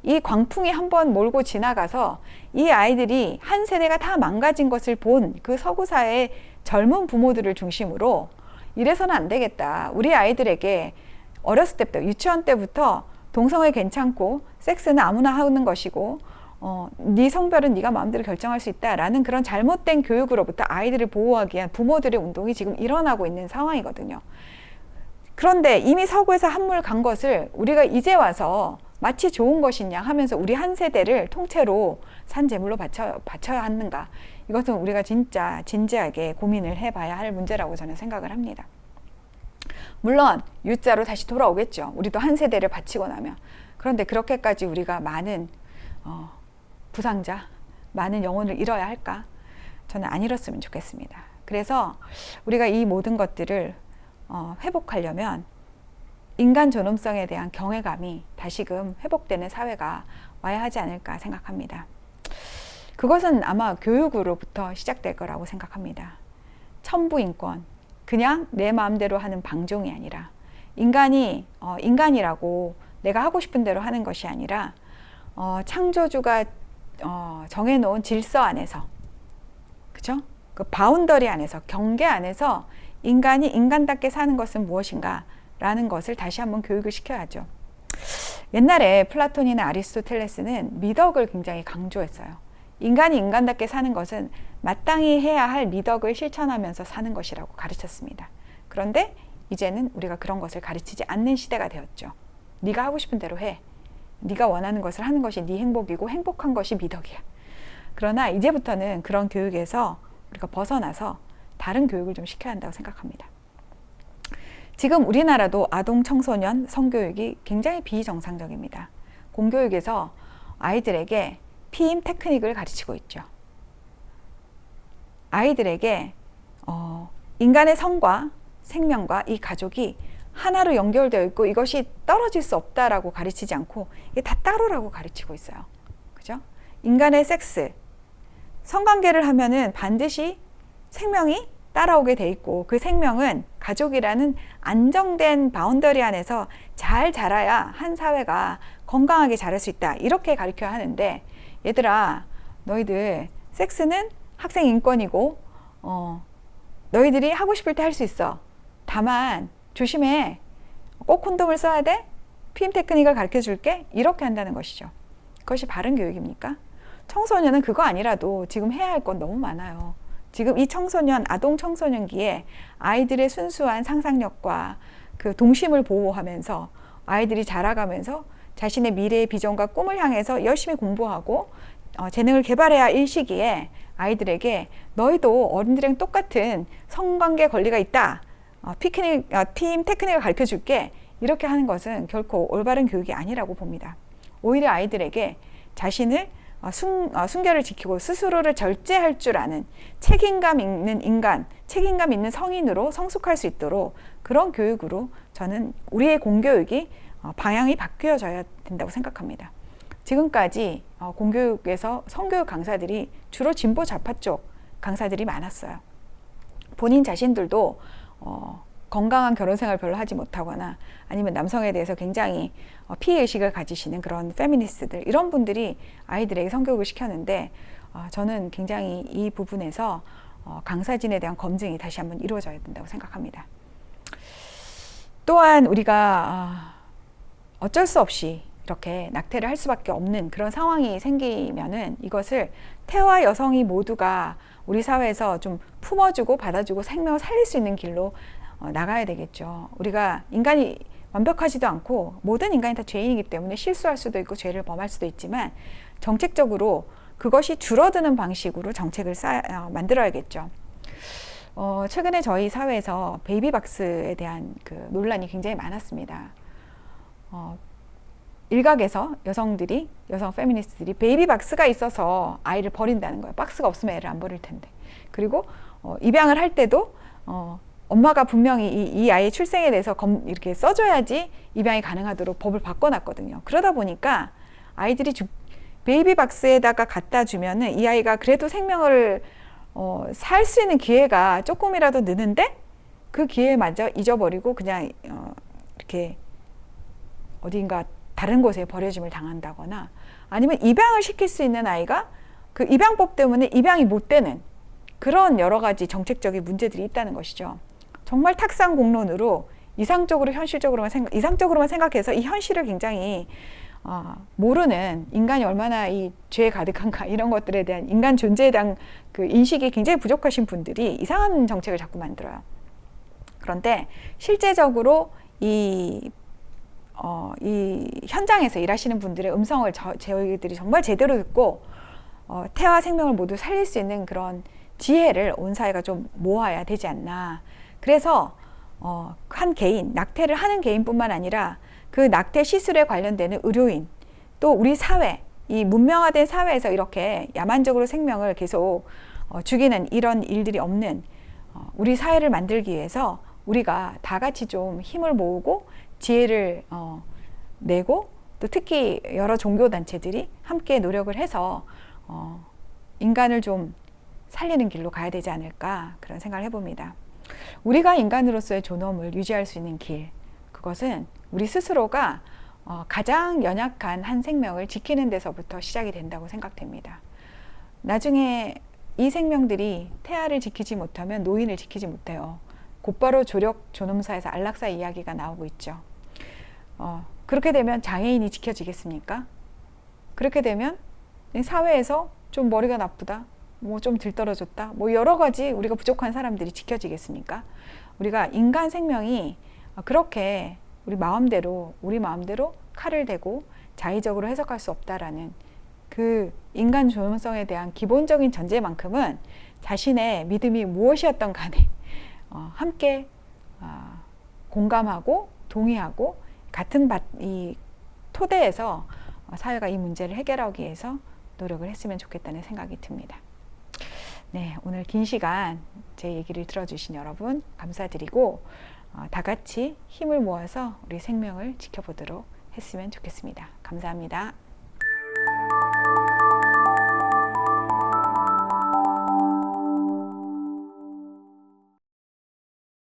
이 광풍이 한번 몰고 지나가서 이 아이들이 한 세대가 다 망가진 것을 본 그 서구 사회의 젊은 부모들을 중심으로 이래서는 안 되겠다. 우리 아이들에게 어렸을 때부터 유치원 때부터 동성애 괜찮고 섹스는 아무나 하는 것이고 네 성별은 네가 마음대로 결정할 수 있다라는 그런 잘못된 교육으로부터 아이들을 보호하기 위한 부모들의 운동이 지금 일어나고 있는 상황이거든요. 그런데 이미 서구에서 한물 간 것을 우리가 이제 와서 마치 좋은 것이냐 하면서 우리 한 세대를 통째로 산재물로 바쳐야 하는가. 이것은 우리가 진짜 진지하게 고민을 해봐야 할 문제라고 저는 생각을 합니다. 물론 U자로 다시 돌아오겠죠. 우리도 한 세대를 바치고 나면. 그런데 그렇게까지 우리가 많은 부상자, 많은 영혼을 잃어야 할까? 저는 안 잃었으면 좋겠습니다. 그래서 우리가 이 모든 것들을 회복하려면 인간 존엄성에 대한 경외감이 다시금 회복되는 사회가 와야 하지 않을까 생각합니다. 그것은 아마 교육으로부터 시작될 거라고 생각합니다. 천부인권, 그냥 내 마음대로 하는 방종이 아니라 인간이 인간이라고 내가 하고 싶은 대로 하는 것이 아니라 창조주가 정해놓은 질서 안에서, 그죠? 그 바운더리 안에서, 경계 안에서 인간이 인간답게 사는 것은 무엇인가 라는 것을 다시 한번 교육을 시켜야죠. 옛날에 플라톤이나 아리스토텔레스는 미덕을 굉장히 강조했어요. 인간이 인간답게 사는 것은 마땅히 해야 할 미덕을 실천하면서 사는 것이라고 가르쳤습니다. 그런데 이제는 우리가 그런 것을 가르치지 않는 시대가 되었죠. 네가 하고 싶은 대로 해. 네가 원하는 것을 하는 것이 네 행복이고 행복한 것이 미덕이야. 그러나 이제부터는 그런 교육에서 우리가 벗어나서 다른 교육을 좀 시켜야 한다고 생각합니다. 지금 우리나라도 아동 청소년 성교육이 굉장히 비정상적입니다. 공교육에서 아이들에게 피임 테크닉을 가르치고 있죠. 아이들에게 인간의 성과 생명과 이 가족이 하나로 연결되어 있고 이것이 떨어질 수 없다라고 가르치지 않고 이게 다 따로라고 가르치고 있어요. 그죠? 인간의 섹스, 성관계를 하면은 반드시 생명이 따라오게 돼 있고 그 생명은 가족이라는 안정된 바운더리 안에서 잘 자라야 한 사회가 건강하게 자랄 수 있다. 이렇게 가르쳐야 하는데 얘들아 너희들 섹스는 학생 인권이고 너희들이 하고 싶을 때 할 수 있어. 다만 조심해. 꼭 콘돔을 써야 돼? 피임 테크닉을 가르쳐 줄게? 이렇게 한다는 것이죠. 그것이 바른 교육입니까? 청소년은 그거 아니라도 지금 해야 할 건 너무 많아요. 지금 이 청소년, 아동 청소년기에 아이들의 순수한 상상력과 그 동심을 보호하면서 아이들이 자라가면서 자신의 미래의 비전과 꿈을 향해서 열심히 공부하고 재능을 개발해야 할 이 시기에 아이들에게 너희도 어른들이랑 똑같은 성관계 권리가 있다. 피임 테크닉을 가르쳐 줄게. 이렇게 하는 것은 결코 올바른 교육이 아니라고 봅니다. 오히려 아이들에게 자신을 순결을 지키고 스스로를 절제할 줄 아는 책임감 있는 인간, 책임감 있는 성인으로 성숙할 수 있도록 그런 교육으로 저는 우리의 공교육이 방향이 바뀌어져야 된다고 생각합니다. 지금까지 공교육에서 성교육 강사들이 주로 진보 좌파 쪽 강사들이 많았어요. 본인 자신들도 건강한 결혼 생활을 별로 하지 못하거나 아니면 남성에 대해서 굉장히 피해의식을 가지시는 그런 페미니스트들, 이런 분들이 아이들에게 성교육을 시켰는데 저는 굉장히 이 부분에서 강사진에 대한 검증이 다시 한번 이루어져야 된다고 생각합니다. 또한 우리가 어쩔 수 없이 이렇게 낙태를 할 수밖에 없는 그런 상황이 생기면은 이것을 태와 여성이 모두가 우리 사회에서 좀 품어주고 받아주고 생명을 살릴 수 있는 길로 나가야 되겠죠. 우리가 인간이 완벽하지도 않고 모든 인간이 다 죄인이기 때문에 실수할 수도 있고 죄를 범할 수도 있지만 정책적으로 그것이 줄어드는 방식으로 정책을 만들어야겠죠. 최근에 저희 사회에서 베이비박스에 대한 그 논란이 굉장히 많았습니다. 일각에서 여성 페미니스트들이 베이비박스가 있어서 아이를 버린다는 거예요. 박스가 없으면 애를 안 버릴 텐데. 그리고 입양을 할 때도 엄마가 분명히 이 아이의 출생에 대해서 이렇게 써줘야지 입양이 가능하도록 법을 바꿔놨거든요. 그러다 보니까 아이들이 베이비박스에다가 갖다 주면은 이 아이가 그래도 생명을 살 수 있는 기회가 조금이라도 느는데 그 기회마저 잊어버리고 그냥 이렇게 어딘가 다른 곳에 버려짐을 당한다거나 아니면 입양을 시킬 수 있는 아이가 그 입양법 때문에 입양이 못 되는 그런 여러 가지 정책적인 문제들이 있다는 것이죠. 정말 탁상 공론으로 이상적으로만 생각해서 이 현실을 굉장히 모르는 인간이 얼마나 이 죄에 가득한가 이런 것들에 대한 인간 존재에 대한 그 인식이 굉장히 부족하신 분들이 이상한 정책을 자꾸 만들어요. 그런데 실제적으로 이 현장에서 일하시는 분들의 음성을 저희들이 정말 제대로 듣고 태아 생명을 모두 살릴 수 있는 그런 지혜를 온 사회가 좀 모아야 되지 않나. 그래서 한 개인, 낙태를 하는 개인뿐만 아니라 그 낙태 시술에 관련되는 의료인, 또 우리 사회, 이 문명화된 사회에서 이렇게 야만적으로 생명을 계속 죽이는 이런 일들이 없는 우리 사회를 만들기 위해서 우리가 다 같이 좀 힘을 모으고 지혜를 내고 또 특히 여러 종교단체들이 함께 노력을 해서 인간을 좀 살리는 길로 가야 되지 않을까 그런 생각을 해봅니다. 우리가 인간으로서의 존엄을 유지할 수 있는 길, 그것은 우리 스스로가 가장 연약한 한 생명을 지키는 데서부터 시작이 된다고 생각됩니다. 나중에 이 생명들이 태아를 지키지 못하면 노인을 지키지 못해요. 곧바로 조력 존엄사에서 안락사 이야기가 나오고 있죠. 그렇게 되면 장애인이 지켜지겠습니까? 그렇게 되면 사회에서 좀 머리가 나쁘다, 뭐 좀 들떨어졌다, 뭐 여러 가지 우리가 부족한 사람들이 지켜지겠습니까? 우리가 인간 생명이 그렇게 우리 마음대로 칼을 대고 자의적으로 해석할 수 없다라는 그 인간 존엄성에 대한 기본적인 전제만큼은 자신의 믿음이 무엇이었던 간에 함께 공감하고 동의하고 같은 이 토대에서 사회가 이 문제를 해결하기 위해서 노력을 했으면 좋겠다는 생각이 듭니다. 네, 오늘 긴 시간 제 얘기를 들어주신 여러분 감사드리고 다 같이 힘을 모아서 우리 생명을 지켜보도록 했으면 좋겠습니다. 감사합니다.